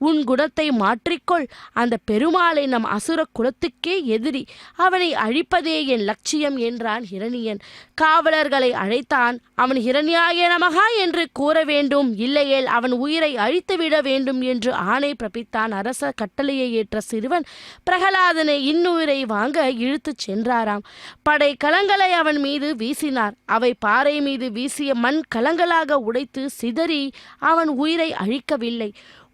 S3: உன் குணத்தை மாற்றிக்கொள். அந்த பெருமாளை நம் அசுர குலத்துக்கே எதிரி, அவனை அழிப்பதே என் லட்சியம் என்றான் இரணியன். காவலர்களை அழைத்தான். அவன் ஹிரண்யாய நமகா என்று கூற வேண்டும், இல்லையேல் அவன் உயிரை அழித்துவிட வேண்டும் என்று ஆணை பிறப்பித்தான். அரச கட்டளையை ஏற்ற சிறுவன் பிரகலாதனை இன்னுயிரை வாங்க இழுத்துச் சென்றாராம். படை கலங்களை அவன் மீது வீசினார். அவை பாறை மீது வீசிய மண் கலங்களாக உடைத்து சிதறி அவன் உயிரை அழிக்கவில்லை,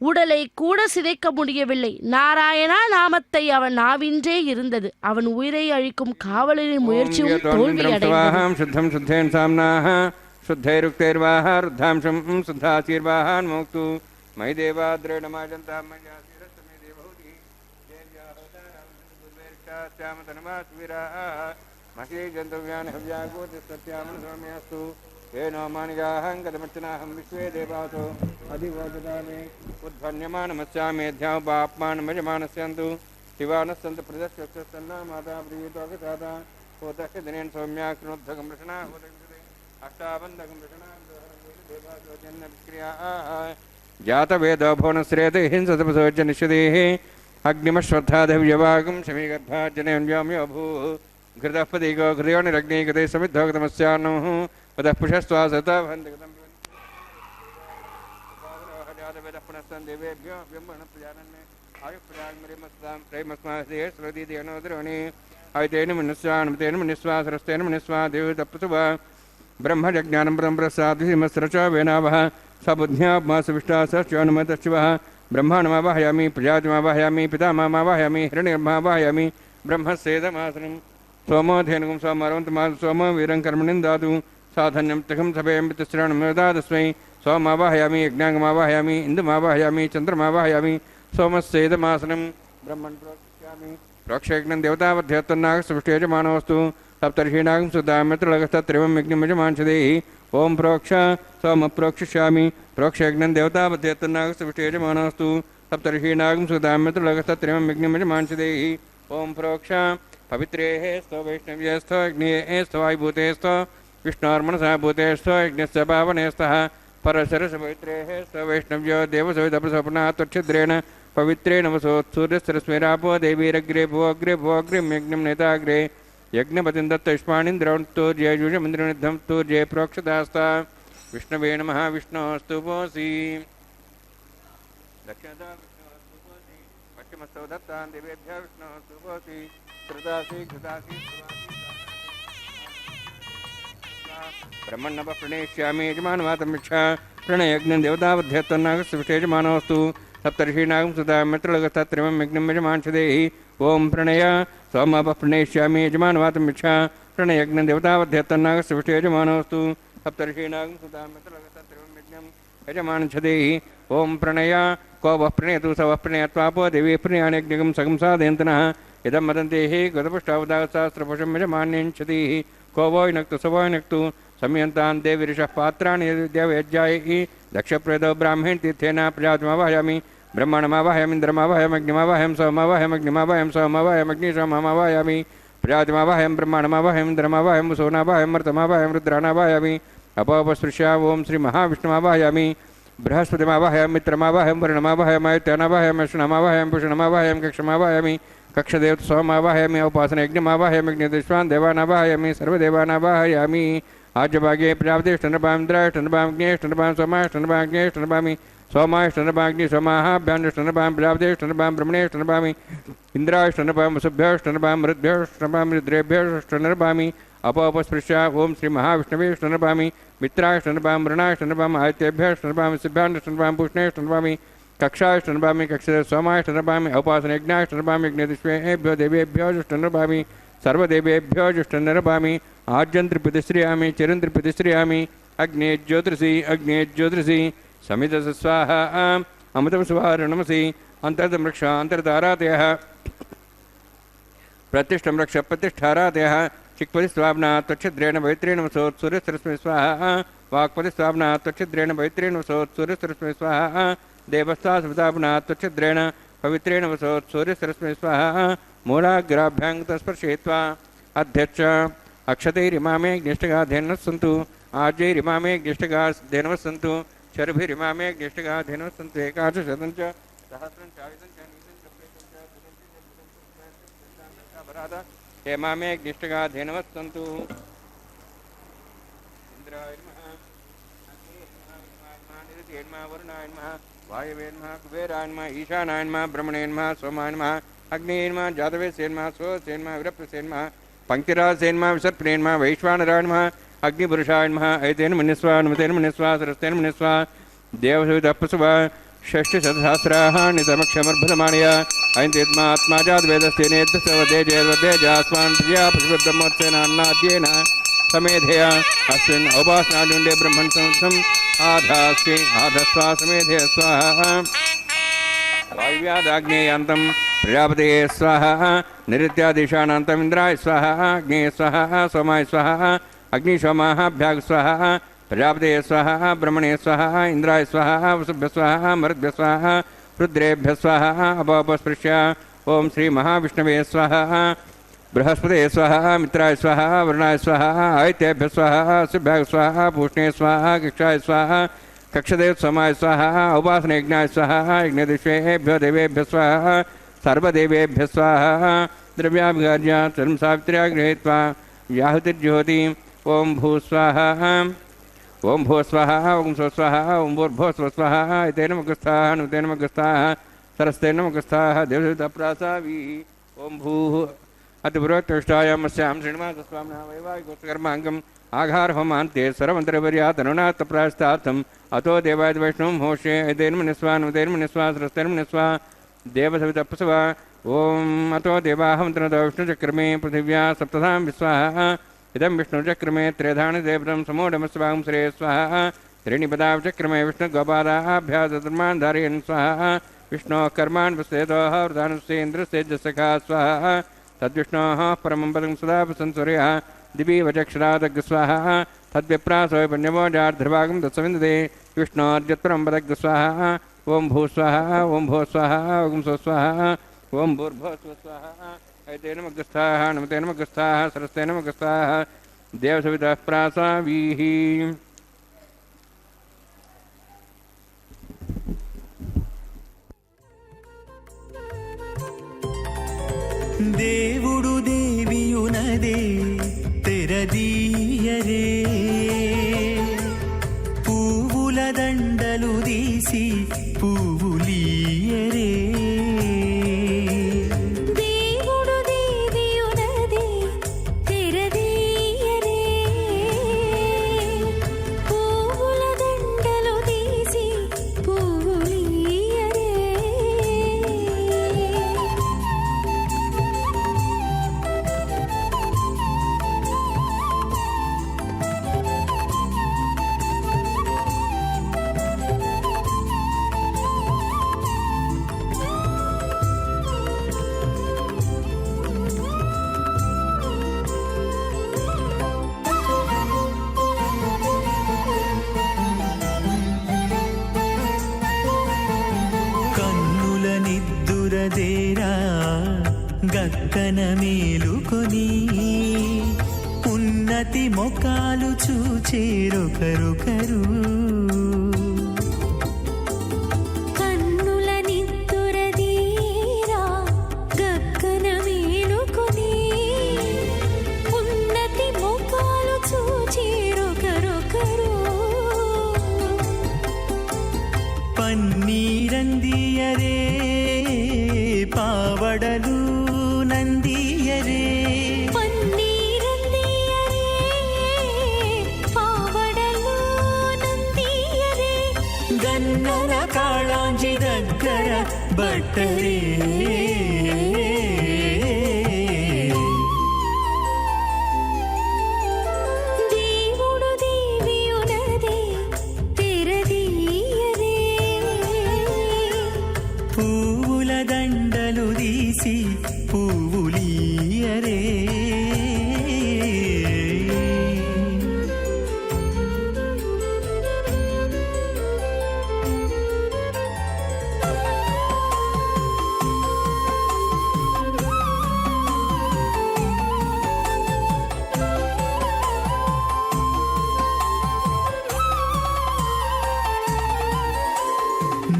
S3: உடலை கூட சிதைக்க முடியவில்லை. நாராயணா நாமத்தை அவன் நாவின்றே இருந்தது. அவன் உயிரை அழிக்கும் காவலரின் முயற்சியும் தோல்வியடைந்தது.
S4: சுத்தம் சுத்தேன் சாம்னாஹ சுத்தைருக்தேர்வாஹ ருத்தாம்சம் சுத்தாசீர்வாஹான் மோக்து மை தேவா திரேடமாஜந்தா மயாசிரஸ்மே தேவௌதி தேவ்யாஹதாமதனமாஸ்விராஹ மஹே ஜந்தவ்யான் ஹவ்யாகோதி சத்யாமன் சௌம்யாஸ்து ஏனோ மானிகாஹம் கதமர்ச்சனாஹம் விஸ்வே தேவாசோ அதிவோஜதாமே உத்வன்யமானமஸ்யாமேத்யாவ் பாப்மானமஜமானஸ்யந்து शिवानसंत प्रदर्शना माता प्रियता होता दिनेन सौम्याग्नोद्धगम रचना अष्टाबंधगम रचना जात वेद भुवन श्रेत हिंसतपसोच निषदे अग्निमश्वत्थाधव्यवागम शमी गर्भाजने व्योम्यो भू घृतपदिको घृयो निरग्नि गते समिद्धोगतमस्यानो वदः पुषस्वासता भन्दगतम जात वेद पुनस्तं देवेभ्यो ब्रह्मण प्रजानन्ने ब्रह्मज्ञानं ब्रह्मप्रसादिमस्रच वेनावः सबुद्ध्यात्मासविष्टा सश्चनुमतशिवः ब्रह्माणमावाहयामि प्रजातिमावाहयामि पितामहमावाहयामि हिरण्यमावाहयामि ब्रह्मस्येदमासनं सोमोधेनुकं सोमरवन्तमा सोमो वीरं कर्मणिं दातु साधन्यं तकं सभेयं पितृश्रणं सोमावाहयामि यज्ञांगमावाहयामि इन्दुमावाहयामि चन्द्रमावाहयामि सोमस्येदमासनं ब्रह्मन् प्रोक्ष्यामि प्रोक्षयज्ञं देवतावध्यत्तन्नागसृष्टेजमानोऽस्तु सप्तर्षीणागं सुधामित्रलगस्तत्रिवं यज्ञमजमांसदेहि ओं प्रोक्ष सोमप्रोक्षिष्यामि प्रोक्षयज्ञं देवतावध्यत्तन्नागसृष्टेजमानोऽस्तु सप्तर्षीणागं सुधामित्रलगस्तत्रिवं यज्ञमजमांसदेहि ओं प्रोक्ष पवित्रेः स्तो वैष्णव्यस्थो अग्नेः स्तो वायुभूतेस्थो विष्णोर्मनसा भूतेस्थो यज्ञस्य पावनेस्तः परशरसपवित्रेः स्तो वैष्णव्यो देवसविदपसोपना त्वच्छिद्रेण पवित्रेण वसोत्सूर्यस्रस्मेरापो देवीरग्रे भोऽग्रे भोऽग्रिं यज्ञं नेताग्रे यज्ञपतिं दत्तयुष्माणीन्द्रौन्तूर्ये युजमिन्द्रनिद्धं तूर्ये प्रोक्षदास्ता विष्णवे नमः विष्णोऽस्तु पोसि दक्षिणता विष्णोऽस्तु पोसि पश्चिमस्तौ दत्तान् देवेभ्यः विष्णोऽस्तु पोसि कृतासि कृतासि ब्रह्मण्णव प्रणेष्यामि यजमानवातमिच्छा प्रणयज्ञं देवतावध्यत्तन्नागसृष्टेजमानोऽस्तु सप्तर्षीणागं सुधा मित्रलगस्तत्रिवं यज्ञं यजमांसदेहि ओं प्रणय सोमव प्रणेष्यामि यजमानवातमिच्छा प्रणयज्ञं देवतावध्यत्तन्नागसृष्टेजमानोऽस्तु सप्तर्षीणागं सुधा मित्रलगस्तत्रिवं यज्ञं यजमांसदेहि ओं प्रणय को वः प्रणयतु स वः प्रणयत्वापो देवी प्रणयान्यज्ञं सगं साधयन्तनः इदं वदन्ति हि गतपुष्टावदासहस्रपुषं यजमान्यञ्चतिः को वो नक्तु स वो नक्तु संयन्तान् देवीरिषः पात्राणि देवयज्ञायै दक्षप्रेदो ब्राह्मण तीर्थेन प्रजातिमावाहयामि ब्रह्माणमावाहयामि इन्द्रमावाहयामि अग्निमावाहयामि सोममावाहयामि सोममावाहयामि प्रजातिमावाहयामि ब्रह्माणमावाहयामि इन्द्रमावाहयामि सोनावाहयामि मर्तमावाहयामि रुद्राणावाहयामि अपोपस्पृश्या ओं श्री महाविष्णुमावाहयामि बृहस्पतिमावाहयामि मित्रमावाहयामि वरुणमावाहयामि आदित्यनावाहयामि अश्विनमावाहयामि पुषणमावाहयामि कक्षमावाहयामि कक्षदेव सोमावाहयामि उपासनयज्ञमावाहयामि अग्निदेश्वान् देवानावाहयामि सर्वदेवानावाहयामि आज्यभागे प्रजापतिष्ठनपां सोमाष्टनपां सोमाष्टनपाग्नि सोमाहाभ्यान्ष्टनपां प्रजापतिष्ठनपां ब्रह्मणेष्टनपामि इन्द्राष्टनपां वसुभ्यष्टनपां मृद्भ्यष्टनपां रुद्रेभ्यष्टनपामि अपोपस्पृश्य ओं श्री महाविष्णवे नरभामि मित्राय नरभामि मृणाय नरभामि आदित्येभ्यः नरभामि सिद्धांत नरभामि पूष्णे नरभामि कक्षाय नरभामि कक्षे सोमाय नरभामि उपासनयज्ञाय नरभामि यज्ञदिष्वेभ्यो देवेभ्यो नरभामि सर्वदेवेभ्यो नरभामि आज्यं त्रिप्रतिश्रियामि चिरं त्रिप्रतिश्रियामि अग्ने ज्योतिषि समितस स्वाहा अमृतं सुवारणमसि अंतर्दमृक्ष अंतर्धारातयः प्रतिष्ठं रक्ष प्रतिष्ठारातयः चिक्पतिस्वाम्ना त्वच्छिद्रेण पवित्रेण वसोत् सूर्यसरस्मै स्वाहा वाक्पतिस्वाम्ना त्वच्छिद्रेण पवित्रेण वसोत् सूर्यसरस्मै स्वाहा देवस्ता स्मृताम्ना त्वच्छिद्रेण पवित्रेण वसोत् सूर्यसरस्मै स्वाहा मूलाग्राभ्यां तस्पर्शयित्वा अध्यक्ष अक्षतैरिमामे ज्ञेष्ठगा धेनवः सन्तु आज्यैरिमामे ज्ञेष्ठगा धेनवः सन्तु शर्भिरिमामे ज्ञेष्ठगा धेनवः सन्तु एकादशशतं च सहस्रं च आयुधं च नीतं च प्रेतं च भरादा हेमामे ज्ञेष्ठगा धेनवः सन्तु इंद्राय नमः निरतिये नमः वरुणाय नमः वायवे नमः कुबेराय नमः ईशानाय नमः ब्रह्मणे नमः सोमाय नमः अग्ने नमः जातवेसे नमः स्वसे नमः विरप्तसे नमः पंक्तिरासे नमः विसर्पणे नमः वैश्वानराय नमः अग्निपुरुषाय नमः ऐतेन मन्यस्वा नमतेन मन्यस्वा सरस्तेन मन्यस्वा देवसविदप्पसुवा षष्टिशतसहस्राः नितमक्षमर्भलमाणय ऐन्तेत्मात्मा जातवेदस्तेनेद्यसवदेजयवदेजास्मान् प्रिया पुष्पब्रह्मोत्सेनान्नाद्येन समेधया अस्मिन् औपासनाजुण्डे ब्रह्मन् संस्थम् आधास्ति आधस्वा समेधय स्वाहा वायुव्यादाग्नेयान्तं प्रजापतये स्वाहा निरित्यादिशानान्तम् इन्द्राय स्वाहा अग्नेय स्वाहा सोमाय स्वाहा अग्निशोमाभ्याग स्वाहा प्रजापतये स्वाहा ब्रह्मणे स्वाहा इंद्राय स्वाहा वसुभ्य स्वाहा मरुद्भ्य स्वाहा रुद्रेभ्य स्वाहा अपोपस्पृश्य ओं श्री महाविष्णवे स्वाहा बृहस्पतये स्वाहा मित्राय स्वाहा वरुणाय स्वाहा आदित्येभ्य स्वाहा शुभ्याग स्वाहा पूष्णे स्वाहा कक्षाय स्वाहा कक्षदेव सोमाय स्वाहा उपासनयज्ञाय स्वाहा यज्ञदिष्वेभ्यो देवेभ्य स्वाहा सर्वदेवेभ्य स्वाहा द्रव्याभिगार्य चरम सावित्र्या गृहीत्वा याहुतिर्ज्योति ओं भूस्वाहा ओं भूस्वाहा ओं स्वस्वाहा ओं भूर्भुवस्वस्वाहा एतेन मुखस्थाः नुतेन मुखस्थाः सरस्तेन मुखस्थाः देवदत्तप्रासावी ओं भूः अतिपुरोक्तष्टायामस्यां श्रीनिवासस्वामिनः वैवाहिकोत्तकर्माङ्गम् आघारहोमान्ते सर्वमन्त्रपर्यातनुनात्तप्रायस्तार्थम् अतो देवाय वैष्णवं होष्ये एतेन मन्यस्वा नुतेन मन्यस्वा सरस्तेन मन्यस्वा देवसवितप्पसवा ओं अतो देवाः मन्त्रतो विष्णुचक्रमे पृथिव्या सप्तधां विस्वाहा इदं विष्णुचक्रमे त्रेधानि देवतं समूढमस्वां श्रे स्वाहा त्रीणिपदाचक्रमे विष्णुगोपादाभ्यासधर्मान् धारयन् स्वाहा विष्णोः कर्मान् वस्तेतोः वृदानुस्ते इन्द्रस्ते जसखा स्वाहा तद्विष्णोः परमं पदं सदा वसन्सूर्यः दिवि वचक्षरादग् स्वाहा तद्विप्रासो पुण्यवो जार्ध्रभागं तत्सविन्दते विष्णोर्जत्परं पदग् स्वाहा ओं भूस्वाहा ओं भो स्वाहा ओं स्वस्वाहा ओं भूर्भुवस्वस्वाहा ऐतेन मुखस्थाः नमतेन मुखस्थाः सरस्तेन मुखस्थाः देवसवितः प्रासावीः
S5: దేవుడు దేవియునదే తెరదీయరే పువ్వుల దండలు తీసి పువ్వులీయరే గక్కన మేలుకొని ఉన్నతి మొకాలు చూచేరొకరొకరు పన్నీరందియరే పావడలు నందియరే పన్నీరందియరే గన్నర కాళాంజి దగ్గర బట్టరే
S6: దేవుడు దేవియునదే తెరదీయరే
S5: పువ్వుల దండలు తీసి పువ్వులీయరే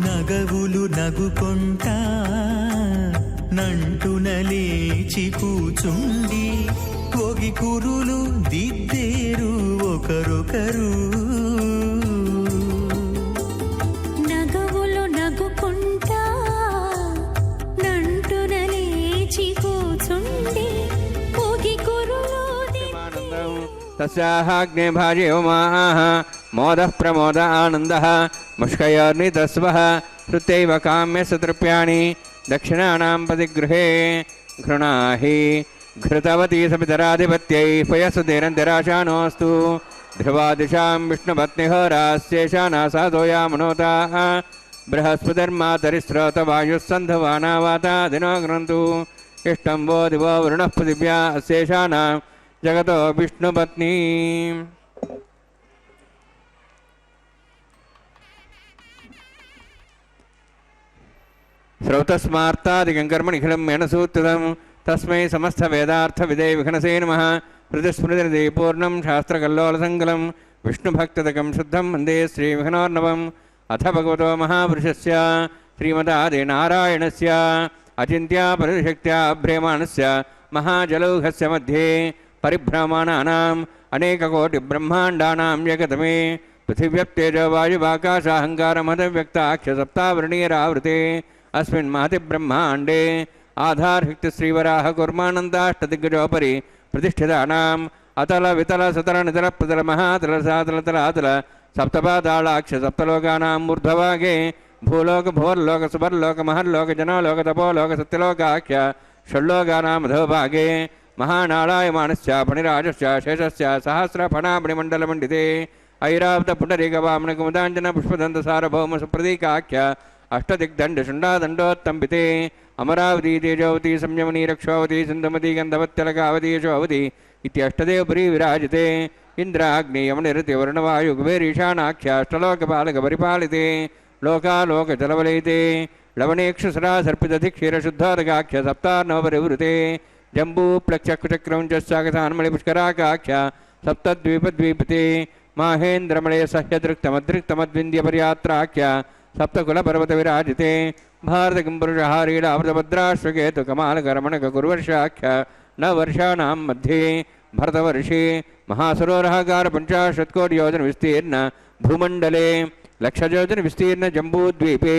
S5: నగవులు నగుకొంటా నంటున లేచి కూచుండి ఒగి కురులు దిద్దేరు ఒకరొకరు
S6: నగవులు నగుకుంటా నంటున లేచి కూచుండి పోగి కురులు
S4: తస్యాగ్నే భార్యో మాః మోదః ప్రమోద ఆనందః ముష్కయోర్నితస్వః హృతైవ కామ్యస్య తృప్యాణి దక్షిణానాం పతిగృహే ఘృణాహి ఘృతవती సపితరాధిపత్యై పయసుధీరంతిరాశానోऽस्तु ధ్రువాదిశాం విష్ణుపత్నిహోరాస్యేషానాసాదోయామనోతాः బృహస్పతిర్మాతరిస్రోతవాయుస్సन्धवानावाता दिनो इष्टं वो दिवो वरुणः पृथिव्या अस्येषानां जगतो विष्णुपत्नी श्रौतस्मार्तादिकं कर्मनिखिलं मेनसूत्रितं तस्मै समस्तवेदार्थविदे विघ्नसे नमः हृदस्मृतिनिधि पूर्णं शास्त्रकल्लोलसङ्कलं विष्णुभक्तदकं शुद्धं वन्दे श्रीविघ्नोर्णवम् अथ भगवतो महापुरुषस्य श्रीमदादिनारायणस्य अचिन्त्या परिशक्त्या भ्रेमाणस्य महाजलौघस्य मध्ये परिभ्रमाणानाम् अनेककोटिब्रह्माण्डानां जगतमे पृथिव्यप्तेजो वायुवाकाशाहङ्कारमदव्यक्ताख्यसप्तावरणीयरावृते अस्मिन् महति ब्रह्माण्डे आधारशक्तिश्रीवराह कुर्मानन्दाष्टदिग्गजोपरि प्रतिष्ठितानाम् अतल वितल सतल नितल प्रतल महातल सातल तलातल सप्तपातालाक्ष सप्तलोकानां ऊर्ध्वभागे भूलोक भोर्लोक सुवर्लोक महर्लोक जनोलोक तपोलोक सत्यलोकाख्य षड्लोकानां अधोभागे महानारायमाणस्य फणिराजस्य शेषस्य सहस्रफणामणिमण्डलमण्डिते ऐरावतपुण्डरीकवामनकुमुदाञ्जन पुष्पदन्तसारभौम सुप्रतीकाख्य अष्टदिग्दण्डशुण्डादण्डोत्तम्बिते अमरावती तेजोवती संयमनी रक्षोवती सिन्धुमती गन्धवत्यलकावती यशोवती इत्यष्टदेवपुरी विराजते इन्द्राग्नेयमनिरतिवर्णवायुकुबेरीशानाख्याष्टलोकपालकपरिपालिते लोकालोकजलवलयिते लवणेक्षुसरासर्पितधिक्षीरशुद्धोदकाख्य सप्तार्णवपरिवृते जम्बूप्लक्षकुचक्रं च सागतान्मलिपुष्कराकाख्य सप्तद्वीपद्वीपते माहेन्द्रमलयसह्यदृक्तमदृक्तमद्विन्द्यपर्यात्राख्य सप्तकुलपर्वतविराजिते भारतकिम्पुरुषहारीडावृतभद्राश्वकेतुकमालकरमणककुर्वर्षाख्य नवर्षाणां मध्ये भरतवर्षे महासरोरहकारपञ्चाशत्कोटियोजनविस्तीर्ण भूमण्डले लक्षयोजनविस्तीर्ण जम्बूद्वीपे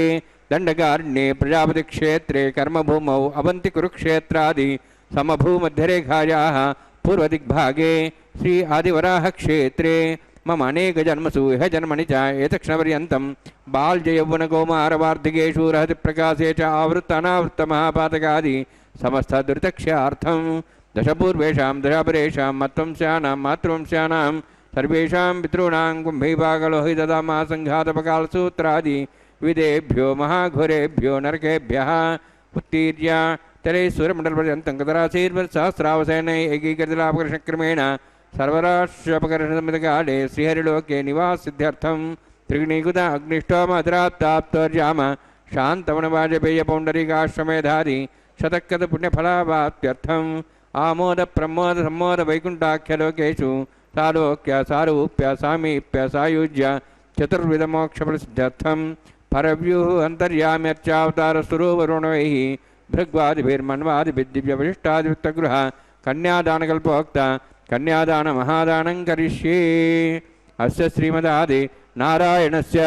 S4: दण्डकारण्ये प्रजापतिक्षेत्रे कर्मभूमौ अवन्तिकुरुक्षेत्रादि समभूमध्यरेखायाः पूर्वदिग्भागे श्री आदिवराहक्षेत्रे मम अनेकजन्मसु इह जन्मनि च एतक्षणपर्यन्तं बाल्ययौवनकौमारवार्धिकेषु रहतिप्रकाशे च आवृत्तनावृत्तमहापातकादि समस्तदुरितक्ष्यार्थं दशपूर्वेषां दशापरेषां मत्वंस्यानां मातृवंस्यानां सर्वेषां पितॄणां कुम्भीभागलोहितदामासङ्घातपकालसूत्रादि विदेभ्यो महाघोरेभ्यो नरकेभ्यः उत्तीर्य तलेश्वरमण्डलपर्यन्तं कतराशीर्वत्सहस्रावसेनै एकीकृतलापकर्षक्रमेण सर्वराष्ट्रपकर्षसमितकाले श्रीहरिलोके निवाससिद्ध्यर्थं त्रिगुणीकृत अग्निष्टोमधरात्ताप्तर्याम शान्तवनवाजपेयपौण्डरीकाश्वमेधादि शतक्रतपुण्यफलावाप्त्यर्थम् आमोद प्रमोद सम्मोद वैकुण्ठाख्यलोकेषु सालोक्य सारूप्य सामीप्य सायुज्य चतुर्विधमोक्षफलसिद्ध्यर्थं परव्यूः अन्तर्याम्यर्चावतारस्वरूपरुणैः भृग्वादिभिर्मन्वादिभिर्दिव्यवशिष्टादिवित्तगृह कन्यादानकल्पोक्त कन्यादानमहादानं करिष्ये अस्य श्रीमदादि नारायणस्य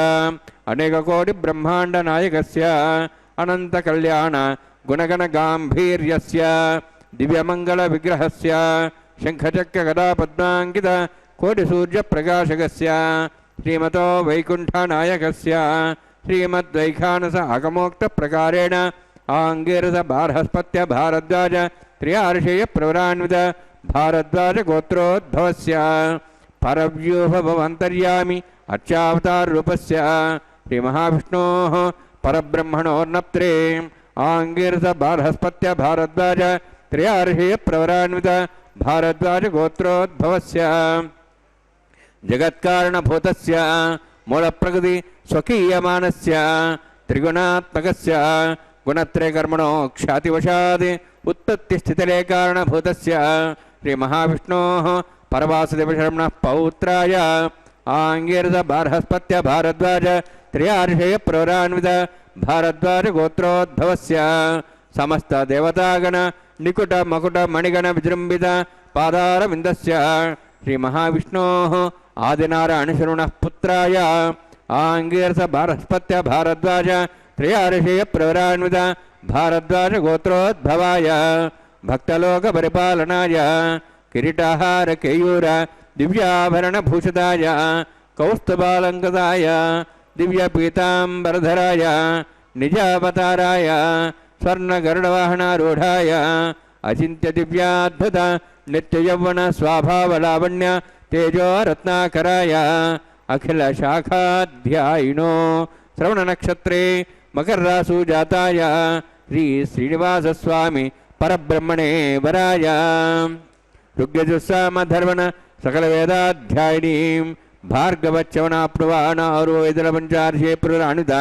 S4: अनेककोटिब्रह्माण्डनायकस्य अनन्तकल्याण गुणगणगाम्भीर्यस्य दिव्यमङ्गलविग्रहस्य शङ्खचक्रगदापद्माङ्कित कोटिसूर्यप्रकाशकस्य श्रीमतो वैकुण्ठनायकस्य श्रीमद्वैखानस आगमोक्तप्रकारेण आङ्गिरस बार्हस्पत्य भारद्वाज त्र्यार्षेय प्रवरान्वित भारद्वाज गोत्रोद्भवस्य परव्यूहभवन्तर्यामि अर्चावताररूपस्य श्रीमहाविष्णोः परब्रह्मणोर्नप्त्रे आङ्गिरस बार्हस्पत्य भारद्वाज त्र्यार्षेय प्रवरान्वित भारद्वाज गोत्रोद्भवस्य जगत्कारणभूतस्य मूलप्रकृति स्वकीयमानस्य त्रिगुणात्मकस्य गुणत्रयकर्मणो ख्यातिवशात् उत्पत्तिस्थितले कारणभूतस्य श्रीमहाविष्णोः परवासुदेवशर्मणः पौत्राय आङ्गिरस बार्हस्पत्य भारद्वाज त्र्यार्षेय प्रवरान्वित भारद्वाज गोत्रोद्भवस्य समस्त देवतागण निकुट मकुट मणिगण विजृम्भित पादारविन्दस्य श्रीमहाविष्णोः आदिनारायणशर्मणः पुत्राय आङ्गिरस बार्हस्पत्य भारद्वाज त्र्यार्षेय प्रवरान्वित भारद्वाज गोत्रोद्भवाय भक्तलोकपरिपालनाय किरीटाहार केयूर दिव्याभरणभूषिताय कौस्तुभालङ्कृताय दिव्यपीताम्बरधराय निजावताराय स्वर्णगरुडवाहनारूढाय अचिन्त्यदिव्याद्भुत नित्ययौवन स्वाभावलावण्य तेजोरत्नाकराय अखिलशाखाध्यायिनो श्रवणनक्षत्रे मकरराशुजाताय श्रीश्रीनिवासस्वामी परब्रह्मणे वराय ऋग्यजुस्सामधर्मण सकलवेदाध्यायिनीं भार्गवच्यवनाप्नुवानारुवेदनपञ्चार्षे पुरुराणुत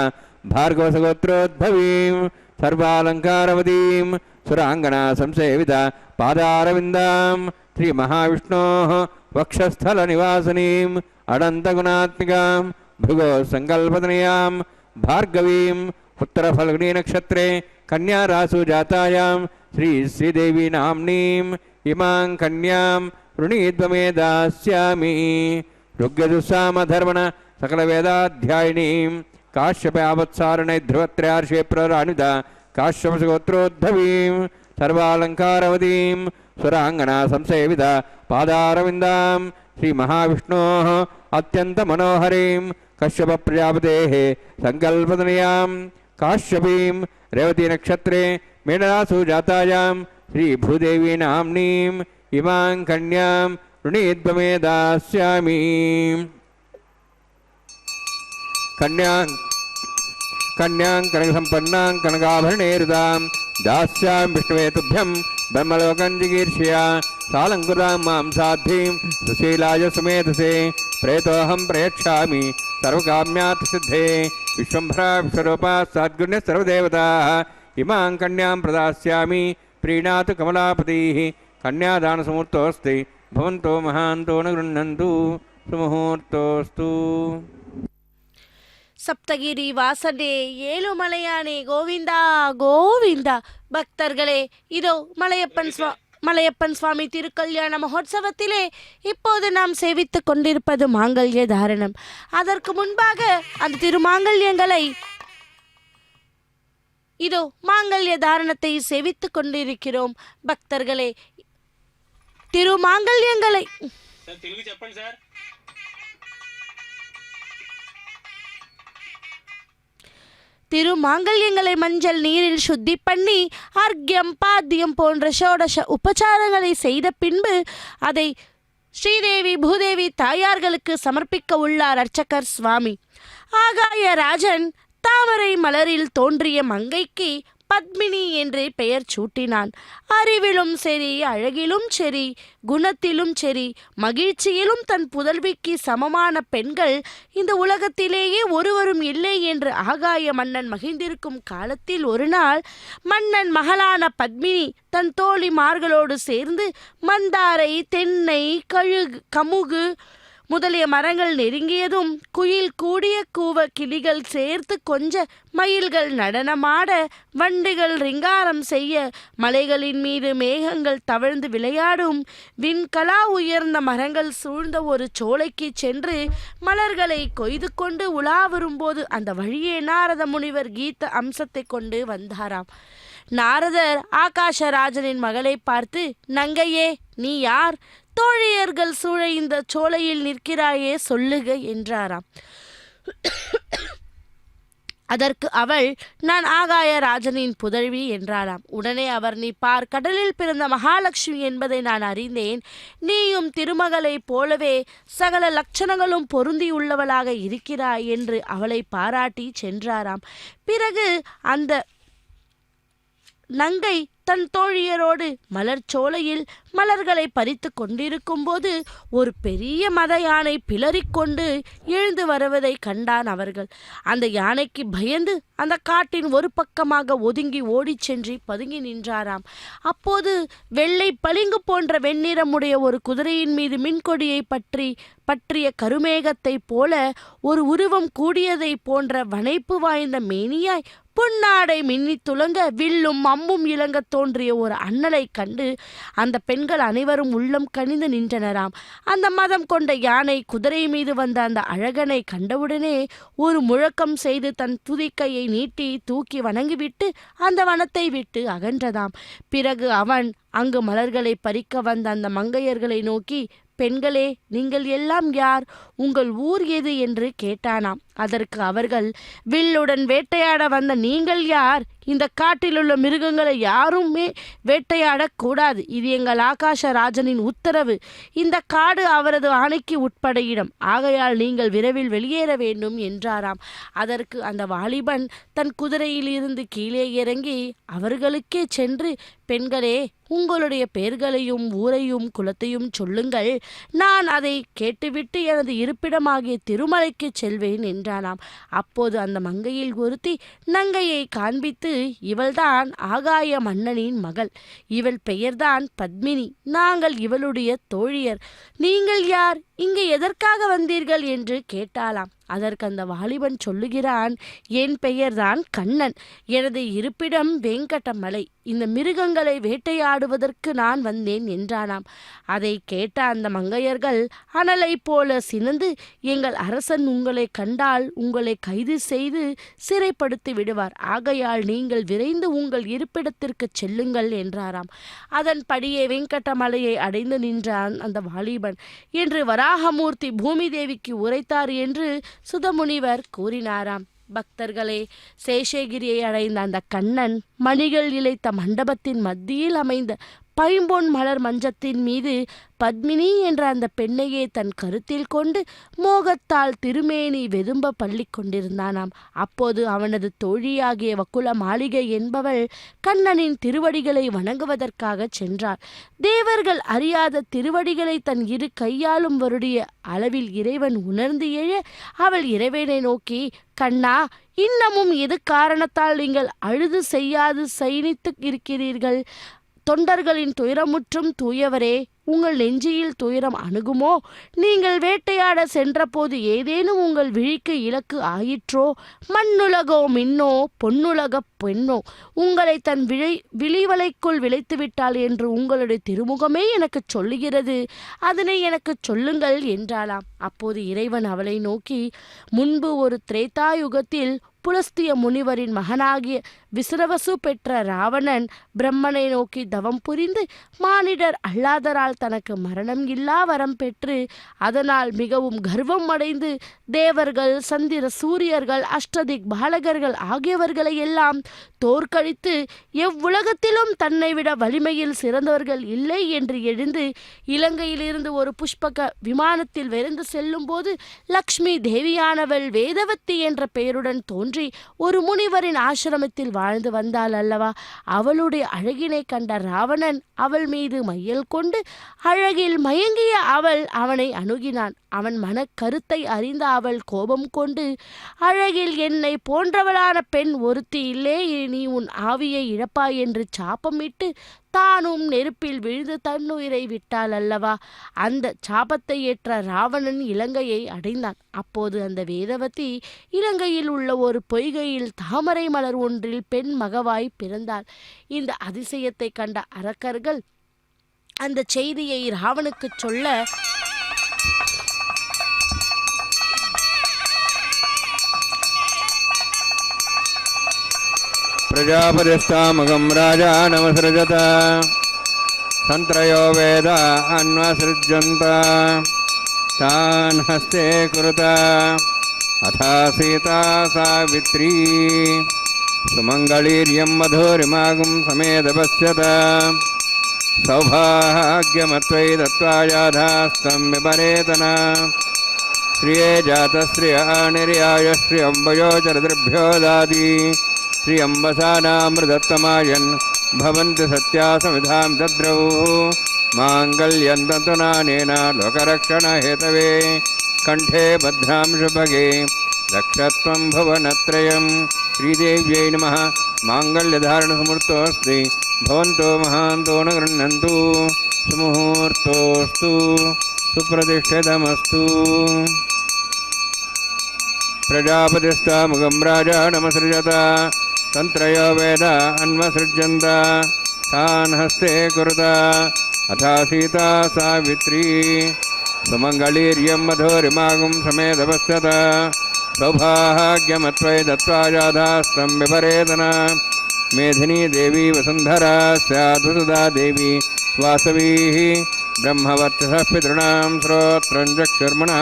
S4: भार्गवसगोत्रोद्भवीं सर्वालङ्कारवतीं सुराङ्गना संसेवित पादारविन्दां श्रीमहाविष्णोः वक्षस्थलनिवासिनीं अनन्तगुणात्मिकां भृगो सङ्कल्पतनयां भार्गवीं उत्तरफल्गुनीनक्षत्रे कन्याराशुजातायां श्रीदेवी नाम्नीम् इमां कन्यां वृणीद्वमे दास्यामि ऋग्यजुस्सामधर्मण सकलवेदाध्यायिनीं काश्यपावत्सारणे ध्रुवत्रयार्षे प्रराणुत काश्यपसगोत्रोद्भवीं सर्वालङ्कारवतीं सुराङ्गना संसेवित पादारविन्दां श्रीमहाविष्णोः अत्यन्तमनोहरीं कश्यपप्रजापतेः सङ्कल्पतनयां काश्यपीं रेवतीनक्षत्रे मेनराशुजातायां श्रीभूदेवी नाम्नीम् इमां कन्यां वृणीद्वमे दास्यामि कन्यां कनकसम्पन्नां कनकाभरणेरुदां दास्यामि विष्णवे तुभ्यं ब्रह्मलोकं जिगीर्षया सालङ्कृतां मां साध्वीं सुशीलाय सुमेधसे प्रेतोऽहं प्रयच्छामि सर्वकाम्यार्थसिद्धे विश्वम्भरा विश्वरूपा सद्गुण्यः सर्वदेवताः इमां कन्यां प्रदास्यामि प्रीणातु कमलापतिः कन्यादानसमुहूर्तोऽस्ति भवन्तो महान्तो न गृह्णन्तु सुमुहूर्तोऽस्तु
S3: சப்தகிரி வாசனே ஏழுமலையானே கோவிந்தா கோவிந்தா. பக்தர்களே, இதோ மலையப்பன் சுவாமி திருக்கல்யாண மகோத்சவத்திலே இப்போது நாம் சேவித்துக் கொண்டிருப்பது மாங்கல்ய தாரணம். அதற்கு முன்பாக அந்த திருமாங்கல்யங்களை இதோ மாங்கல்ய தாரணத்தை சேவித்துக் கொண்டிருக்கிறோம். பக்தர்களே, திருமாங்கல்யங்களை திருமாங்கல்யங்களை மஞ்சள் நீரில் சுத்தி பண்ணி அர்க்யம் பாத்தியம் போன்ற ஷோடச உபச்சாரங்களை செய்த பின்பு அதை ஸ்ரீதேவி பூதேவி தாயார்களுக்கு சமர்ப்பிக்க உள்ளார் அர்ச்சகர் சுவாமி. ஆகாய ராஜன் தாமரை மலரில் தோன்றிய மங்கைக்கு பத்மினி என்று பெயர் சூட்டினான். அறிவிலும் சரி, அழகிலும் சரி, குணத்திலும் சரி, மகிழ்ச்சியிலும் தன் புதல்விக்கு சமமான பெண்கள் இந்த உலகத்திலேயே ஒருவரும் இல்லை என்று ஆகாய மன்னன் மகிழ்ந்திருக்கும் காலத்தில் ஒரு நாள் மன்னன் மகளான பத்மினி தன் தோழிமார்களோடு சேர்ந்து மந்தாரை, தென்னை, கமுகு முதலிய மரங்கள் நெருங்கியதும் குயில் கூடிய கூவ, கிளிகள் சேர்த்து கொஞ்ச, மயில்கள் நடனமாட, வண்டுகள் ரிங்காரம் செய்ய, மலைகளின் மீது மேகங்கள் தவழ்ந்து விளையாடும், விண்கலா உயர்ந்த மரங்கள் சூழ்ந்த ஒரு சோலைக்கு சென்று மலர்களை கொய்து கொண்டு உலா வரும்போது அந்த வழியே நாரத முனிவர் கீத அம்சத்தை கொண்டு வந்தாராம். நாரதர் ஆகாஷராஜனின் மகளை பார்த்து, நங்கையே, நீ யார்? தோழியர்கள் சூழ இந்த சோலையில் நிற்கிறாயே சொல்லுக என்றாராம். அதற்கு அவள், நான் ஆகாய ராஜனின் புதல்வி என்றாளாம். உடனே அவர், நீ பார், கடலில் பிறந்த மகாலட்சுமி என்பதை நான் அறிந்தேன். நீயும் திருமகளைப் போலவே சகல லட்சணங்களும் பொருந்தியுள்ளவளாக இருக்கிறாய் என்று அவளை பாராட்டி சென்றாராம். பிறகு அந்த நங்கை தன் தோழியரோடு மலர் சோலையில் மலர்களை பறித்து கொண்டிருக்கும் போது ஒரு பெரிய மத யானை பிளறிக்கொண்டு எழுந்து வருவதை கண்டான் அவர்கள். அந்த யானைக்கு பயந்து அந்த காட்டின் ஒரு பக்கமாக ஒதுங்கி ஓடிச் சென்று பதுங்கி நின்றாராம். அப்போது வெள்ளை பளிங்கு போன்ற வெண்ணிறமுடைய ஒரு குதிரையின் மீது மின்கொடியை பற்றிய கருமேகத்தை போல ஒரு உருவம் கூடியதை போன்ற வனைப்பு வாய்ந்த மேனியாய் பொன்னாடை மின்னி துலங்க வில்லும் அம்பும் இலங்க தோன்றிய ஒரு அண்ணலை கண்டு அந்த பெண்கள் அனைவரும் உள்ளம் கனிந்து நின்றனராம். அந்த மதம் கொண்ட யானை குதிரை மீது வந்த அந்த அழகனை கண்டவுடனே ஒரு முழக்கம் செய்து தன் துதிக்கையை நீட்டி தூக்கி வணங்கிவிட்டு அந்த வனத்தை விட்டு அகன்றதாம். பிறகு அவன் அங்கு மலர்களை பறிக்க வந்த அந்த மங்கையர்களை நோக்கி, பெண்களே, நீங்கள் எல்லாம் யார்? உங்கள் ஊர் எது என்று கேட்டானாம். அதற்கு அவர்கள், வில்லுடன் வேட்டையாட வந்த நீங்கள் யார்? இந்த காட்டில் உள்ள மிருகங்களை யாருமே வேட்டையாடக்கூடாது. இது எங்கள் ஆகாஷ ராஜனின் உத்தரவு. இந்த காடு அவரது ஆணைக்கு உட்பட இடம். ஆகையால் நீங்கள் விரைவில் வெளியேற வேண்டும் என்றாராம். அதற்கு அந்த வாலிபன் தன் குதிரையில் இருந்து கீழே இறங்கி அவர்களுக்கே சென்று, பெண்களே, உங்களுடைய பெயர்களையும் ஊரையும் குலத்தையும் சொல்லுங்கள். நான் அதை கேட்டுவிட்டு எனது இருப்பிடமாகிய திருமலைக்கு செல்வேன் என்றானாம். அப்போது அந்த மங்கையில் ஒருத்தி நங்கையை காண்பித்து, இவள்தான் ஆகாய மன்னனின் மகள். இவள் பெயர்தான் பத்மினி. நாங்கள் இவளுடைய தோழியர். நீங்கள் யார்? இங்கே எதற்காக வந்தீர்கள் என்று கேட்டாளாம். அதற்கு அந்த வாலிபன் சொல்லுகிறான், என் பெயர்தான் கண்ணன். எனது இருப்பிடம் வெங்கடமலை. இந்த மிருகங்களை வேட்டையாடுவதற்கு நான் வந்தேன் என்றானாம். அதை கேட்ட அந்த மங்கையர்கள் அனலை போல சினந்து, எங்கள் அரசன் உங்களை கண்டால் உங்களை கைது செய்து சிறைப்படுத்தி விடுவார். ஆகையால் நீங்கள் விரைந்து உங்கள் இருப்பிடத்திற்கு செல்லுங்கள் என்றாராம். அதன்படியே வெங்கடமலையை அடைந்து நின்றான் அந்த வாலிபன் என்று வராகமூர்த்தி பூமி தேவிக்கு உரைத்தார் என்று சுதமுனிவர் கூறினாராம். பக்தர்களே, சேஷகிரியை அடைந்த அந்த கண்ணன் மணிகள் இழைத்த மண்டபத்தின் மத்தியில் அமைந்த பைம்பொன் மலர் மஞ்சத்தின் மீது பத்மினி என்ற அந்த பெண்ணையே தன் கருத்தில் கொண்டு மோகத்தால் திருமேனி வெதும்ப பள்ளி கொண்டிருந்தானாம். அப்போது அவனது தோழியாகிய வக்குல மாளிகை என்பவள் கண்ணனின் திருவடிகளை வணங்குவதற்காக சென்றாள். தேவர்கள் அறியாத திருவடிகளை தன் இரு கையாலும் வருடைய அளவில் இறைவன் உணர்ந்து எழ அவள் இறைவனை நோக்கி, கண்ணா, இன்னமும் எது காரணத்தால் நீங்கள் அழுது செய்யாது சயனித்து இருக்கிறீர்கள்? தொண்டர்களின் துயரமுற்றும் தூயவரே, உங்கள் நெஞ்சியில் துயரம் அணுகுமோ? நீங்கள் வேட்டையாட சென்றபோது ஏதேனும் உங்கள் விழிக்கு இலக்கு ஆயிற்றோ? மண்ணுலகோ மின்னோ பொன்னுலக பெண்ணோ உங்களை தன் விழிவலைக்குள் விளைத்துவிட்டாள் என்று உங்களுடைய திருமுகமே எனக்கு சொல்லுகிறது. அதனை எனக்கு சொல்லுங்கள் என்றாளாம். அப்போது இறைவன் அவளை நோக்கி, முன்பு ஒரு திரேதாயுகத்தில் புலஸ்திய முனிவரின் மகனாகிய விசிறவசு பெற்ற ராவணன் பிரம்மனை நோக்கி தவம் புரிந்து மானிடர் அல்லாதரால் தனக்கு மரணம் இல்லா வரம் பெற்று அதனால் மிகவும் கர்வம் அடைந்து தேவர்கள், சந்திர சூரியர்கள், அஷ்டதிக் பாலகர்கள் ஆகியவர்களை எல்லாம் தோற்கடித்து எவ்வுலகத்திலும் தன்னை விட வலிமையில் சிறந்தவர்கள் இல்லை என்று எழுந்து இலங்கையிலிருந்து ஒரு புஷ்பக விமானத்தில் விரைந்து செல்லும் போது லக்ஷ்மி தேவியானவள் வேதவத்தி என்ற பெயருடன் தோன்றி ஒரு முனிவரின் ஆசிரமத்தில் வாழ்ந்து வந்தாள் அல்லவா? அவளுடைய அழகினை கண்ட ராவணன் அவள் மீது மையல் கொண்டு அழகில் மயங்கிய அவள் அவனை அணுகினான். அவன் மனக்கருத்தை அறிந்த அவள் கோபம் கொண்டு, அழகில் என்னை போன்றவளான பெண் ஒருத்தி இல்லே, நீ உன் ஆவியை இழப்பாய் என்று சாபமிட்டு தானும் நெருப்பில் விழுந்து தன்னுயிரை விட்டாள் அல்லவா? அந்த சாபத்தை ஏற்ற ராவணன் இலங்கையை அடைந்தான். அப்போது அந்த வேதவதி இலங்கையில் உள்ள ஒரு பொய்கையில் தாமரை மலர் ஒன்றில் பெண் மகவாய் பிறந்தாள். இந்த அதிசயத்தை கண்ட அரக்கர்கள் அந்த செய்தியை ராவனுக்கு சொல்ல
S4: பிரஜாபதிஸ்தாமகம் ராஜா நமசரஜத तन्त्रयो वेद अन्वसृज्यन्त तान् हस्ते कुरुत अथा सीता सावित्री सुमङ्गलीर्यं मधुरिमागुं समेदपश्यत सौभाग्यमत्वयि दत्त्वा याधास्तं विपरेतन श्रिये जातश्रिय निर्याय श्रियम्बयो चरदृभ्यो दाति श्रियम्बसानामृतत्तमायन् भवन्ति सत्या समिधां दद्रौ माङ्गल्यं तन्तुनानेन लोकरक्षणहेतवे कण्ठे भद्रां शुभगे रक्षत्वं भुवनत्रयं श्रीदेव्यै नमः माङ्गल्यधारणसमृतोऽस्ति भवन्तो महान्तो न गृह्णन्तु सुमुहूर्तोऽस्तु सुप्रतिष्ठितमस्तु प्रजापतिस्तामुखं राजानमसृजत तन्त्रयो वेद अन्वसृज्यन्त तान् हस्ते कुरुत अथा सीता सावित्री सुमङ्गलीर्यं मधुरिमागुं समेदपश्यत सौभाग्यमत्वयि दत्त्वा याधास्तं विपरेतन मेधिनी देवी वसुन्धरा स्यादुसुधा देवी वासवीः ब्रह्मवर्चसः पितॄणां श्रोत्रं चक्षुर्मणः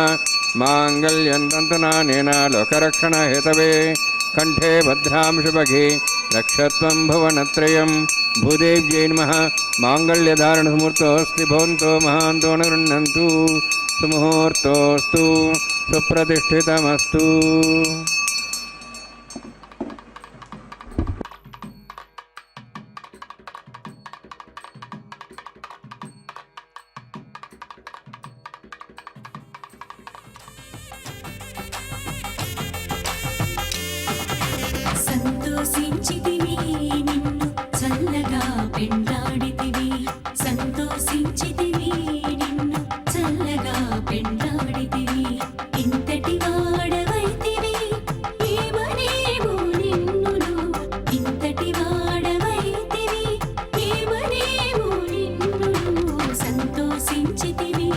S4: माङ्गल्यं तन्तुनानेन लोकरक्षणहेतवे कण्ठे भद्रां शुभगे रक्षत्वं भुवनत्रयं भूदेव्यै नमः माङ्गल्यधारणसमूर्तोऽस्ति भवन्तो महान्तो न गृह्णन्तु सुमुहूर्तोऽस्तु सुप्रतिष्ठितमस्तु
S6: సంతోషించితివి నిన్ను చల్లగా పెండాడితివి సంతోషించితివి నిన్ను చల్లగా పెండాడితివి ఇంతటి వాడవైతివి ఏమనేమో నిన్నును ఇంతటి వాడవైతివి ఏమనేమో నిన్నును సంతోషించితివి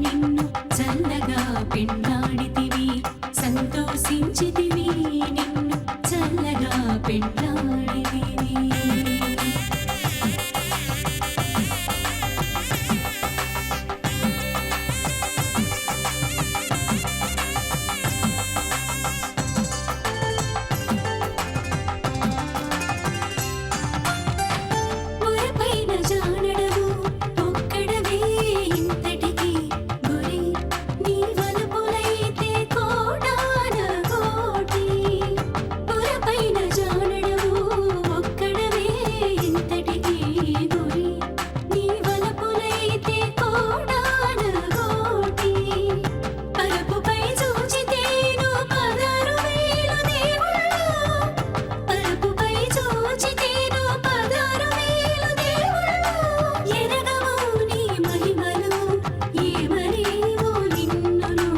S6: నిన్ను చల్లగా పెండాడితివి సంతోషించితివి నిన్ను చల్లగా పెండాడితివి ఒరపైన జానడవు ఒక్కడవే ఇంతటికి గురి నీ వలపులైతే కోడాన కోటి ఒరపైన జానడవు ఒక్కడవే ఇంతటికి గురి నీ వలపులైతే కోడాన కోటి పరపుపై చూచితేను 16,000 దేవుళ్ళు పరపుపై చూచితేను 16,000 దేవుళ్ళు ఎరగము నీ మహిమలు ఏమనేమో నిన్నును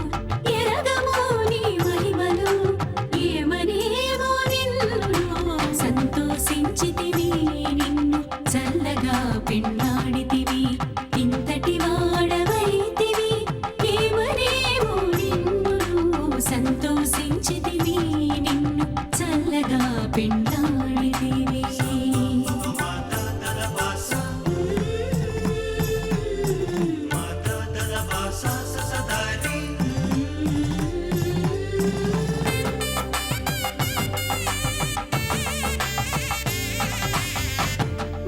S6: ఎరగము నీ మహిమలు ఏమనేమో నిన్నును సంతోషించితివి నిన్ను చల్లగా పెండాడితివి ఇంతటి వాడవైతివి ఏమనేమో నిన్నును సంతోషించితివి నిన్ను చల్లగా పెండాడితివి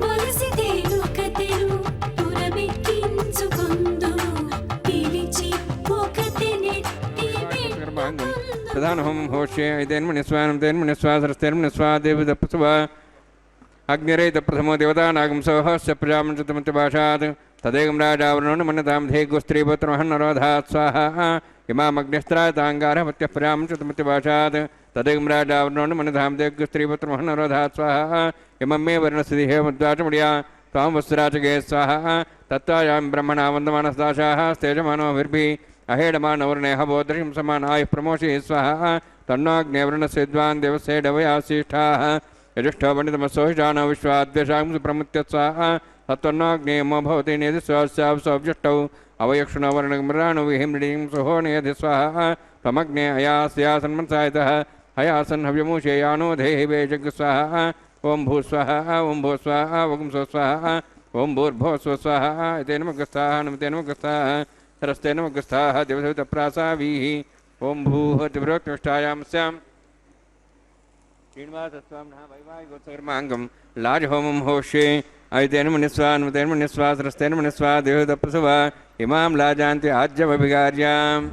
S6: మొలసితేను కతెను పురమెక్కించుకొందురు పిలిచి ఒకతెనెత్తి
S4: प्रधानहं होष्ये ऐतेन्मनिस्वानं तेन्मनिस्वासरस्तेन्मनिस्वा देवदप्सुव अग्निरेतप्रथमो देवतानागंसोहस्य प्रजामञ्चतमत्यभाषात् तदेकं राजावरणो मन्यतां धेगुस्त्रीपुत्रमहन्नरोधात् स्वाहा इमामग्निस्त्रायताङ्गारहवत्यः प्रजामञ्चतमत्यभाषात् तदेकं राजावरणो मन्यतां धेगुस्त्रीपुत्रमहन्नरोधात् स्वाहा इमं मे वर्णस्थितिः मद्वाचमडिया त्वां वस्त्राचके स्वाहा तत्त्वायां ब्रह्मणा वन्दमानस्दाशाः स्तेजमानोभिर्भिः अहेडमानवर्णेह बोधृं समानायुः प्रमोषि स्वाहा तन्नाग्नेवर्णस्य विद्वान् देवस्येडवयासिष्ठाः यजुष्ठो पण्डितमसोहिषाणो विश्वाद्वेषां सुप्रमुत्य स्वाहा तत्त्वन्नाग्नेयमो भवति नेति स्वस्यावसोऽव्युष्टौ अवयक्षुणो वर्णगमराणो विहिमृणीं सुहोणयधि स्वाहा त्वमग्ने अयास्यासन्मनसायतः अयासन् हव्यमूषेयानो देहि वेजग् स्वाहा ओं भूस्वाहा ओं भूस्वाहा ओं स्वस्वाहा ఓం భూర్భువస్వ స్వాహ ఇతేన ముగ్రస్థాః నమతేన ముగ్రస్థాః సరస్తేన ముగ్రస్థాః దేవసవితప్రాసావీః ఓం భూః త్రిపురోక్తిష్టాయాం श्रीनिवासस्वामिनः वैवाहिकोत्सवर्माङ्गं लाजहोमं होष्ये ऐतेन मुनिस्वा नुतेन मुनिस्वा सरस्तेन मुनिस्वा देवदप्रसवा इमां लाजान्ति आज्यमभिगार्याम्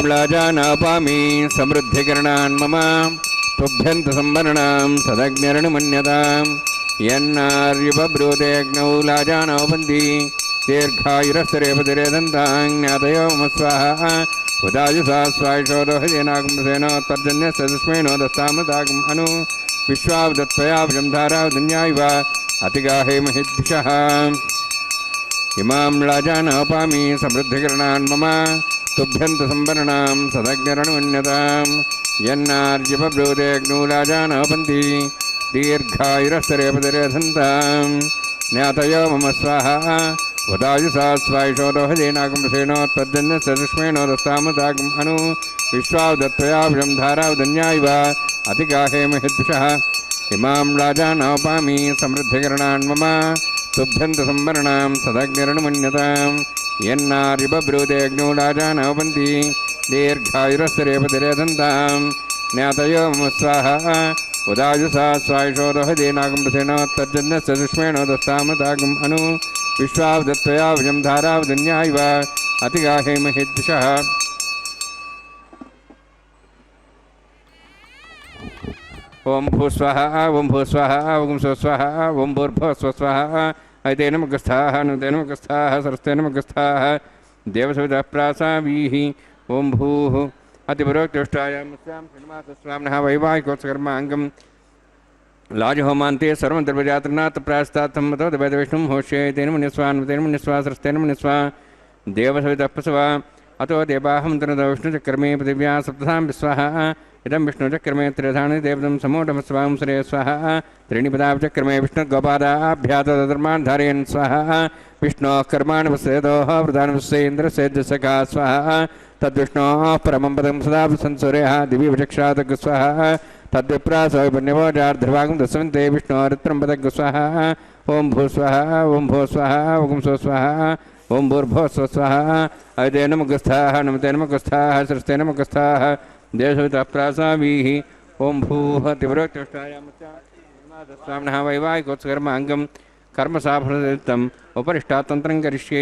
S4: लाजानापामि समृद्धिकरणान् मम तुभ्यन्तसंवरणां सदग्निरणमन्यताम् यन्नार्युपब्रूतेऽग्नौ लाजानौपन्ति दीर्घायुरस्तरेपतिरेदन्ताज्ञातयो मम स्वाहा उदायुषा स्वायुषोदोहजेनागुंसेनोत्तर्जन्यस्य दुष्मेनो दस्तामतागुम् अनु विश्वावदत्त्वयाभुजं धारावदन्यायिव अतिगाहे महिद्दिशः इमां लाजानौपामि समृद्धिकरणान् मम तुभ्यन्तसंवरणां सदग्निरणमन्यताम् यन्नार्युपब्रूतेऽग्नौ लाजानौपन्ति दीर्घायुरस्तरेपतिरेधन्ताम् ज्ञातयो मम स्वाहा उदायुषा स्वायुषोदोहजेनागुंसेनोत्तर्जन्यस्य दुष्मेनो दस्तामतागुम् अनु विश्वावदत्त्वयाभुजं धारावदन्यायिव अतिगाहे महिद्विषः इमां लाजानौपामि समृद्धिकरणान् मम तुभ्यन्तसंवरणां सदग्निरणमन्यताम् यन्नार्युपब्रूतेऽग्नौ लाजानौपन्ति दीर्घायुरस्तरेपतिरेधन्ताम् ज्ञातयो मम स्वाहा उदायुषा स्वायुषोदोहजेनागुंसेनोत्तर्जन्यस्य दुष्मेनो दस्तामतागुम् अनु विश्वावदत्त्वयाभुजं धारावदन्यायिव अतिगाहे महिद्विषः ओं भूस्वाहा ओं भूस्वाहा ओं स्वस्वाहा ओं भूर्भुवस्वस्वाहा ऐतेन मुग्रस्थाः नुतेन मुग्रस्थाः सरस्तेन मुग्रस्थाः देवसवितः प्रासावीः ओं भूः अतिपुरोक्तिष्ठायां श्रीनिवासस्वामिनः वैवाहिकोत्सवर्माङ्गं लाजहोमान्ते सर्वं द्रव्यजातनात् प्रायस्तात्थं मतो वेदविष्णुं होष्ये तेन मुनिस्वा नुतेन मुनिस्वा सरस्तेन मुनिस्वा देवसवितः प्रसवा अतो देवाहं तनद विष्णुचक्रमे पृथिव्या सप्तधां विश्वाः इदं विष्णुचक्रमे त्रिधानि देवदं समूढमस्वां श्रेय स्वाहा त्रीणि पदाब्जक्रमे विष्णुगोपादाभ्या तदधर्मान् धारयन् स्वाहा विष्णोः कर्माणि वसेदोः वृदान् वस्येन्द्रसेद्यसखा स्वाहा तद्विष्णोः परमं पदं सदा संसूर्यः दिवि विचक्षातग् स्वाहा तद्विप्रासौपन्यवोजार्धभागं दस्यन्ते विष्णोरित्रं पदग् स्वाहा ओं भूस्वाहा ओं भूस्वाहा ओं स्वस्वाहा ओं भूर्भुवस्व स्वाहा ऐतेन मुग्रस्थाः नमतेन मुग्रस्थाः सरस्तेन मुग्रस्थाः देवसवितः प्रासावीः ओं भूः त्रिपुरोक्तिष्ठायां स्वामिनः वैवाहिकोत्सवर्माङ्गं कर्मसाफलयुक्तम् उपरिष्टातन्त्रं करिष्ये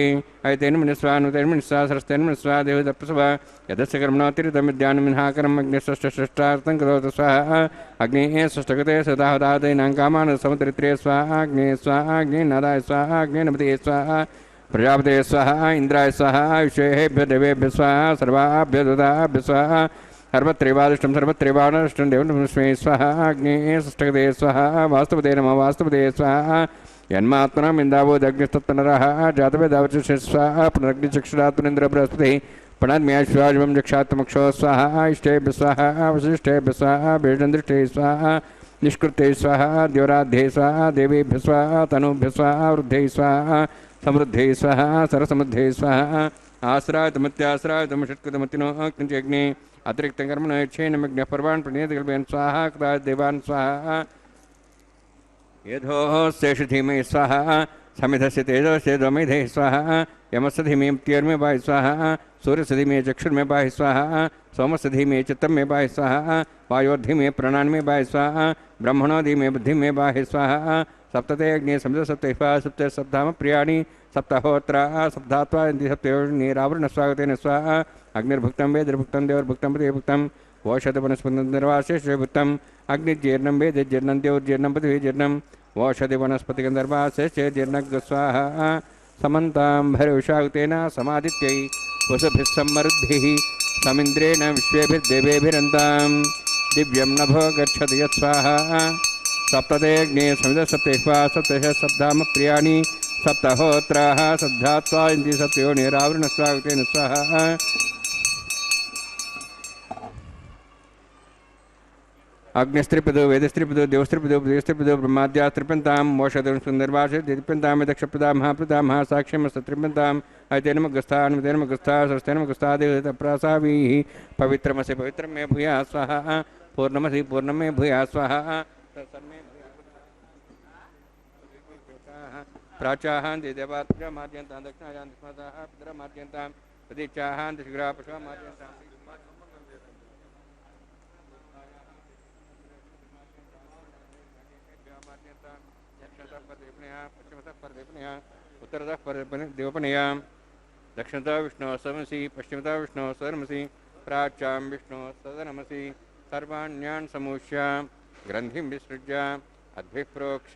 S4: ऐतेन मुनिस्वा नुतेन मुनिस्वा सरस्तेन मुनिस्वा देवदप्रसवा यदस्य कर्मणोऽतिरिक्तं विद्यान्मिन्हाकरम् अग्निषष्ठार्थं करोतु स्वाहा अग्नेः षष्ठगते सदाहदादीनां कामान् समुद्रित्रे स्वाहा अग्ने स्वाहा अग्नेनादाय स्वाहा अग्नेनपते स्वाहा प्रजापते स्वाहा इंद्राय स्वाहा विश्वेभ्यो देवेभ्यो स्वाहा सर्वाभ्यो दुदाभ्यो स्वाहा सर्वत्रैवादिष्टं सर्वत्रैवादिष्टं देवस्मै स्वाहा अग्नेः षष्ठगते स्वाहा वास्तुपते नमः वास्तुपते स्वाहा यन्मात्मनाम् इन्दावोदग्निस्तत्तनरः जातवेदावचुषे स्वाहा पुनरग्निचक्षुरात्मनेन्द्र बृहस्पतिः प्रणद्म्याश्वाजमं जक्षात्मक्षो स्वाहा इष्टेभ्यः स्वाहा वसिष्ठेभ्यः स्वाहा भेषन्दृष्टे स्वाहा निष्कृते स्वाहा द्योराध्ये स्वाहा देवेभ्यः स्वाहा तनूभ्यः स्वाहा वृद्धे स्वाहा समृद्धे स्वाहा सरसमुद्धे स्वाहा आश्रायतमत्याश्रायतमषट्कृतमतिनो अग्निचग्ने अतिरिक्तं कर्मण यच्छेनमग्नः पर्वान् प्रणेतकल्पयन् स्वाहा कृता देवान् स्वाहा यथोः शेष धीमहि स्वाहा समिधस्य तेजस्य द्वमेधे स्वाहा यमस्य धीमे मृत्योर्मे पाहि स्वाहा सूर्यस्य धीमे चक्षुर्मे पाहि स्वाहा सोमस्य धीमे चित्तं मे पाहि स्वाहा वायोर्धीमे प्राणान्मे पाहि स्वाहा ब्रह्मणो धीमे बुद्धिमे पाहि स्वाहा सप्तते अग्ने समिध सप्तैः सप्त सप्ताम प्रियाणि सप्ताहोत्रा सप्तात्वा सप्तयोर्निरावरण स्वागतेन स्वाहा अग्निर्भुक्तं वेदिर्भुक्तं देवर्भुक्तं पतिर्भुक्तं वोषधवनस्पतिर्वाशेषभुक्तम् अग्निजीर्णं वेदजीर्णं देवर्जीर्णं पृथिवीजीर्णं वोषधिवनस्पतिगन्धर्वाशेषजीर्णं स्वाहा समन्तां भैरविशागतेन समादित्यै वसुभिः समृद्धिः समिन्द्रेण विश्वेभिर्देवेभिरन्तां दिव्यं नभो गच्छति यत्स्वाहा सप्तते अग्ने समिध सप्तैः सप्तश सप्ताम प्रियाणि सप्तहोत्राः सप्तात्वा इन्द्रि सप्तयोनिरावरण स्वागतेन स्वाहा अग्निस्त्रिपदो वेदस्त्रिपदो देवस्त्रिपदो देवस्त्रिपदो ब्रह्माद्यास्त्रिपन्तां मोषदं सुन्दर्वाशदिपिन्तां दक्षप्रदा महाप्रदा महासाक्ष्यमस्त्रिपन्ताम् ऐतेनमग्रस्था स्वस्तेनमग्रस्तादेवतप्रासावीः पवित्रमसि पवित्रं मे भूया स्वाहा पूर्णमसि पूर्णं मे भूया स्वाहा प्राचाहां देवात्मजा मार्जयन्तां दक्षिणायां दिक्माताः पितरं मार्जयन्तां प्रतीक्षाहां दिशग्रहा पशुः मार्जयन्तां पश्चिमतः परदेवपनया उत्तरतः परदेवपनया दक्षिणतः विष्णोः सदनमसि पश्चिमतः विष्णोः सदनमसि प्राच्यां विष्णोः सदनमसि सर्वाण्यान् समूष्य ग्रन्थिं विसृज्य अद्भिः प्रोक्ष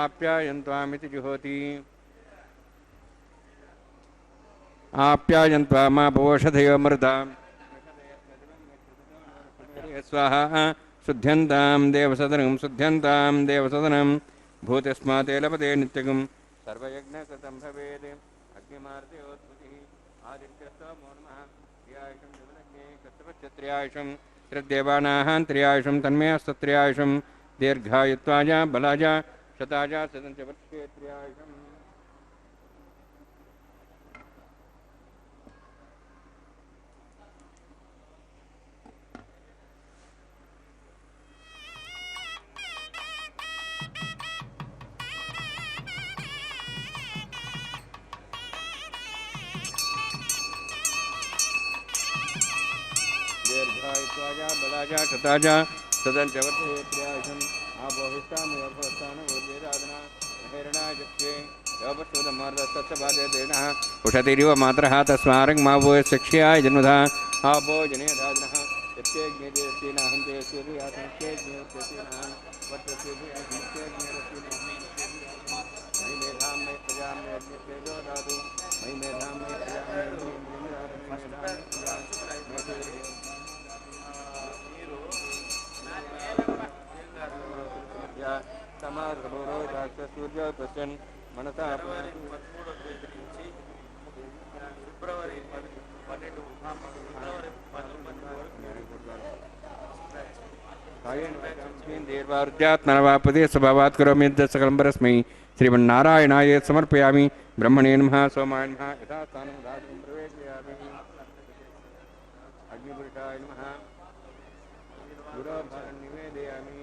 S4: आप्यायन्त्वामिति जुहोति आप्यायन्त्वामापोषधयो मृतां स्वाहा शुद्ध्यन्तां देवसदनं भूतस्मात् लभते नित्यगं सर्वयज्ञकृतं भवेत् अग्निमार्तयोत्पत्तिः आदित्यस्तमो नमः त्र्यायुषं देवलग्ने कस्तपश्चत्र्यायुषं त्रिदेवानाः त्र्यायुषं तन्मयस्तत्र्यायुषं दीर्घायुत्वाय बलाय शताय सदञ्च वर्षे त्र्यायुषम् दीर्घायुत्वाय बलाय शताय सदञ्च वर्षे त्र्यायुषम् आपोहिष्टामयोर्भवस्तान ऊर्वेदादना महेरणाय जक्षे योपश्वतमार्दस्तत्सभादेनः उषतिरिव मातरः तस्मारङ्मावो शिक्ष्याय जन्मधा आपो जनेधादनः यत्यज्ञेदेस्तीनाहन्ते सूर्यासंख्येज्ञेस्तीनाः वट्टस्येज्ञेरस्तीनाः मयि मेधां मे प्रजां मे अग्निस्तेजो दातु मयि मेधां मे प्रजां मे सूर्य प्रसन्न मनसा देवापदे स्वभावात् करोमि सकलम्बरस्मै श्रीमन्नारायणाय समर्पयामि ब्रह्मणे नमः सोमाय नमः यथा स्थानं धातुं प्रवेशयामि अग्निपुरुषाय नमः गुरोभारं निवेदयामि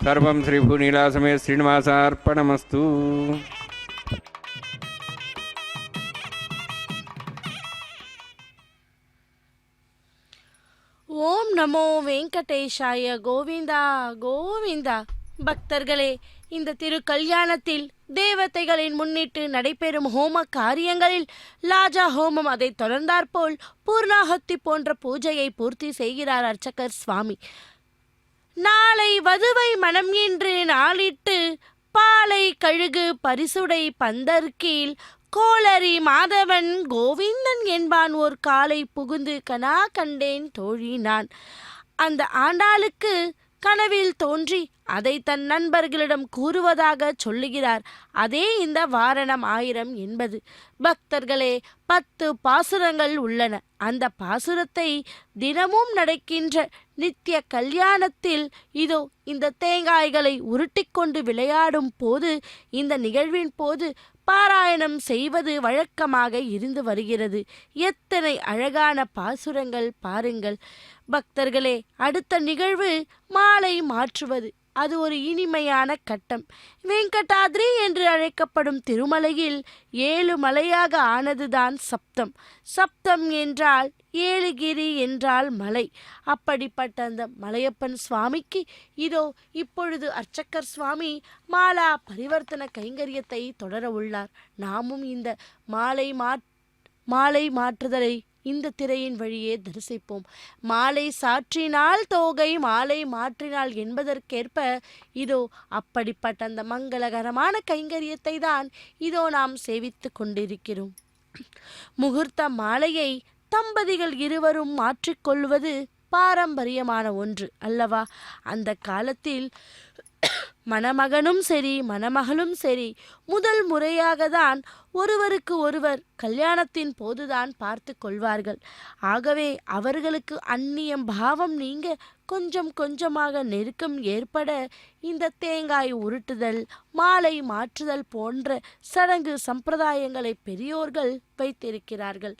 S4: सर्वं श्रीभूनीलासमेत श्रीनिवासार्पणमस्तु।
S3: ஓம் நமோ வெங்கடேஷாய கோவிந்தா கோவிந்தா. பக்தர்களே, இந்த திரு கல்யாணத்தில் தேவதைகளின் முன்னிட்டு நடைபெறும் ஹோம காரியங்களில் லாஜா ஹோமம், அதை தொடர்ந்தாற்போல் பூர்ணாஹத்தி போன்ற பூஜையை பூர்த்தி செய்கிறார் அர்ச்சகர் சுவாமி. நாளை வதுவை மனம் என்று நாளிட்டு பாலை கழுகு பரிசுடை பந்தர்கீழ் கோளரி மாதவன் கோவிந்தன் என்பான் ஓர் காலை புகுந்து கனா கண்டேன் தோழி நான். அந்த ஆண்டாளுக்கு கனவில் தோன்றி அதை தன் நண்பர்களிடம் கூறுவதாக சொல்லுகிறார். அதே இந்த வாரணம் 1000 என்பது. பக்தர்களே, 10 பாசுரங்கள் உள்ளன. அந்த பாசுரத்தை தினமும் நடக்கின்ற நித்திய கல்யாணத்தில் இதோ இந்த தேங்காய்களை உருட்டிக்கொண்டு விளையாடும் போது, இந்த நிகழ்வின் போது பாராயணம் செய்வது வழக்கமாக இருந்து வருகிறது. எத்தனை அழகான பாசுரங்கள் பாருங்கள் பக்தர்களே. அடுத்த நிகழ்வு மாலை மாற்றுவது. அது ஒரு இனிமையான கட்டம். வெங்கடாத்ரி என்று அழைக்கப்படும் திருமலையில் 7 மலையாக ஆனதுதான் சப்தம். சப்தம் என்றால் 7 கிரி என்றால் மலை. அப்படிப்பட்ட அந்த மலையப்பன் சுவாமிக்கு இதோ இப்பொழுது அர்ச்சகர் சுவாமி மாலா பரிவர்த்தன கைங்கரியத்தை தொடர உள்ளார். நாமும் இந்த மாலை மாற்றுதலை இந்த திரையின் வழியே தரிசிப்போம். மாலை சாற்றினால் தோகை மாலை மாற்றினால் என்பதற்கேற்ப இதோ அப்படிப்பட்ட அந்த மங்களகரமான கைங்கரியத்தை தான் இதோ நாம் சேவித்து கொண்டிருக்கிறோம். முகூர்த்த மாலையை தம்பதிகள் இருவரும் மாற்றிக்கொள்வது பாரம்பரியமான ஒன்று அல்லவா? அந்த காலத்தில் மணமகனும் சரி மணமகளும் சரி முதல் முறையாக தான் ஒருவருக்கு ஒருவர் கல்யாணத்தின் போதுதான் பார்த்து கொள்வார்கள். ஆகவே அவர்களுக்கு அந்நியம் பாவம் நீங்க கொஞ்சம் கொஞ்சமாக நெருக்கம் ஏற்பட இந்த தேங்காய் உருட்டுதல், மாலை மாற்றுதல் போன்ற சடங்கு சம்பிரதாயங்களை பெரியோர்கள் வைத்திருக்கிறார்கள்.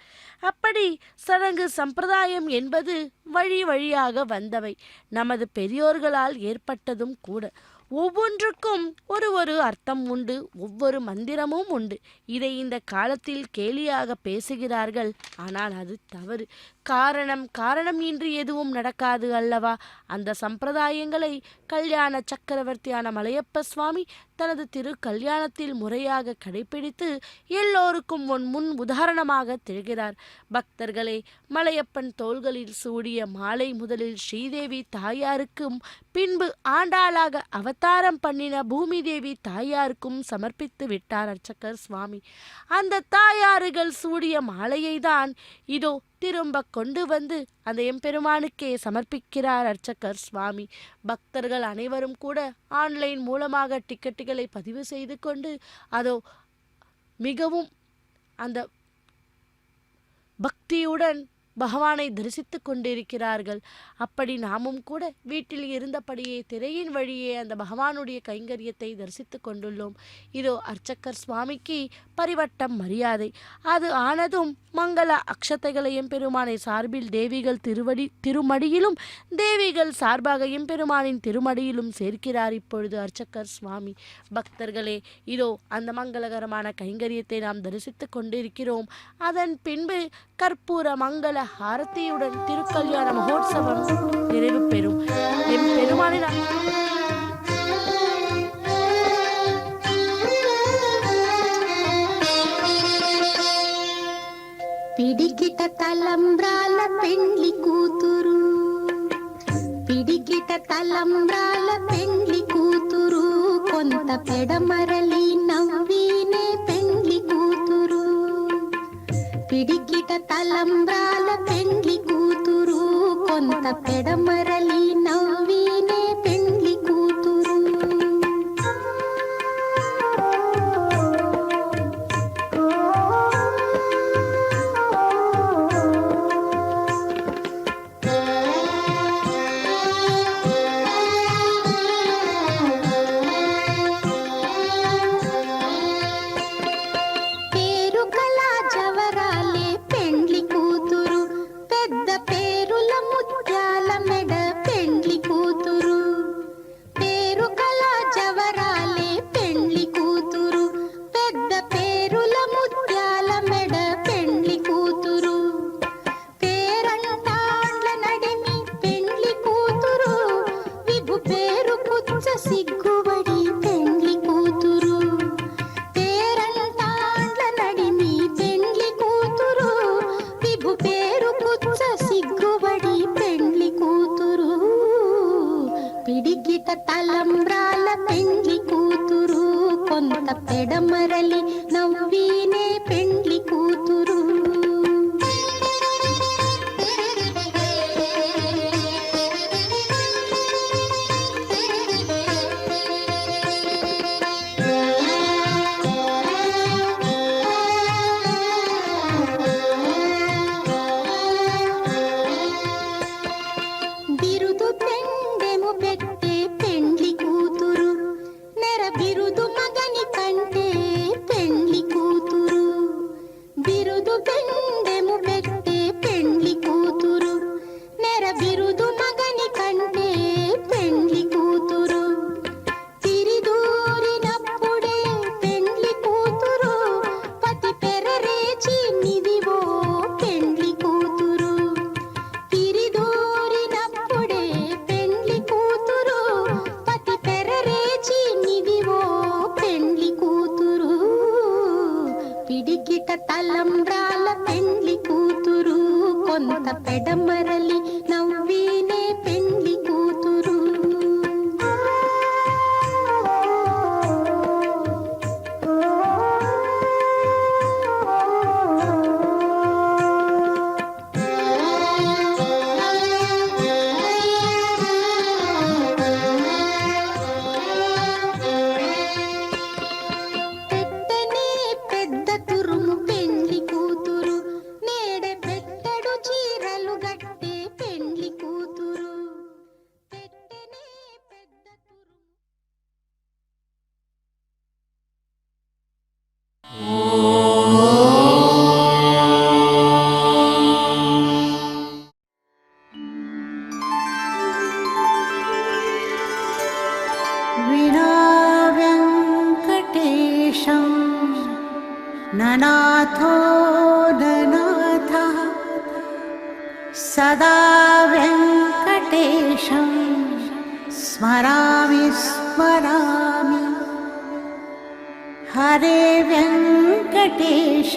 S3: அப்படி சடங்கு சம்பிரதாயம் என்பது வழி வழியாக வந்தவை. நமது பெரியோர்களால் ஏற்பட்டதும் கூட. ஒவ்வொன்றுக்கும் ஒரு அர்த்தம் உண்டு, ஒவ்வொரு மந்திரமும் உண்டு. இதை இந்த காலத்தில் கேலியாக பேசுகிறார்கள். ஆனால் அது தவறு. காரணம் இன்றி எதுவும் நடக்காது அல்லவா? அந்த சம்பிரதாயங்களை கல்யாண சக்கரவர்த்தியான மலையப்ப சுவாமி தனது திரு கல்யாணத்தில் முறையாக கடைபிடித்து எல்லோருக்கும் முன் உதாரணமாக திகழ்கிறார். பக்தர்களே, மலையப்பன் தோள்களில் சூடிய மாலை முதலில் ஸ்ரீதேவி தாயாருக்கும் பின்பு ஆண்டாளாக அவதாரம் பண்ணின பூமி தேவி தாயாருக்கும் சமர்ப்பித்து விட்டார் அர்ச்சகர் சுவாமி. அந்த தாயாறுகள் சூடிய மாலையை தான் இதோ திரும்ப கொண்டு வந்து அந்த எம்பெருமானுக்கே சமர்ப்பிக்கிறார் அர்ச்சகர் சுவாமி. பக்தர்கள் அனைவரும் கூட ஆன்லைன் மூலமாக டிக்கெட்டுகளை பதிவு செய்து கொண்டு அதோ மிகவும் அந்த பக்தியுடன் பகவானை தரிசித்து கொண்டிருக்கிறார்கள். அப்படி நாமும் கூட வீட்டில் இருந்தபடியே திரையின் வழியே அந்த பகவானுடைய கைங்கரியத்தை தரிசித்து கொண்டுள்ளோம். இதோ அர்ச்சகர் சுவாமிக்கு பரிவட்டம் மரியாதை. அது ஆனதும் மங்கள அக்ஷதைகளை எம்பெருமானை சார்பில் தேவிகள் திருமடியிலும் தேவிகள் சார்பாக எம்பெருமானின் திருமடியிலும் சேர்க்கிறார் இப்பொழுது அர்ச்சகர் சுவாமி. பக்தர்களே, இதோ அந்த மங்களகரமான கைங்கரியத்தை நாம் தரிசித்து கொண்டிருக்கிறோம். அதன் பின்பு கற்பூர மங்கள ஹாரதியுடன் திருக்கல்யாண மகோத்சவம் நிறைவு பெறும். எம்பெருமானின்
S7: పిడికిట తలంబ్రాల పెండ్లి కూతురు, పిడికిట తలంబ్రాల పెండ్లి కూతురు, కొంత పెడమరలి నవ్వినే పెండ్లి కూతురు. పిడికిట తలంబ్రాల పెండ్లి కూతురు, కొంత పెడమరలి నవ్వినే పెండ్లి కూతురు. పిడికిట తలంబ్రాల పెండ్లి కూతురు, కొంత పెడమరలి నవ్వినే పెండ్లి కూతురు. గిట తలంబ్రాల పెండ్లి కూతురు కొంత పెడమరలి నవ్వీనే పెండ్లి కూతురు పెట్టనే పెద్ద తురుము పెండ్లి కూతురు నేడే పెట్టడు చీరలు గట్టే పెండ్లి కూతురు పెట్టనే పెద్ద తురుము
S8: विना व्यङ्कटेशं ननाथो ननाथः सदा व्यङ्कटेशं स्मरामि स्मरामि हरे व्यङ्कटेश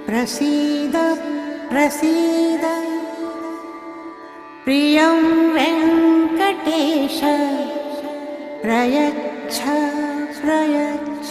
S8: प्रसीद प्रसीद प्रियं वेङ्कटेश प्रयच्छ प्रयच्छ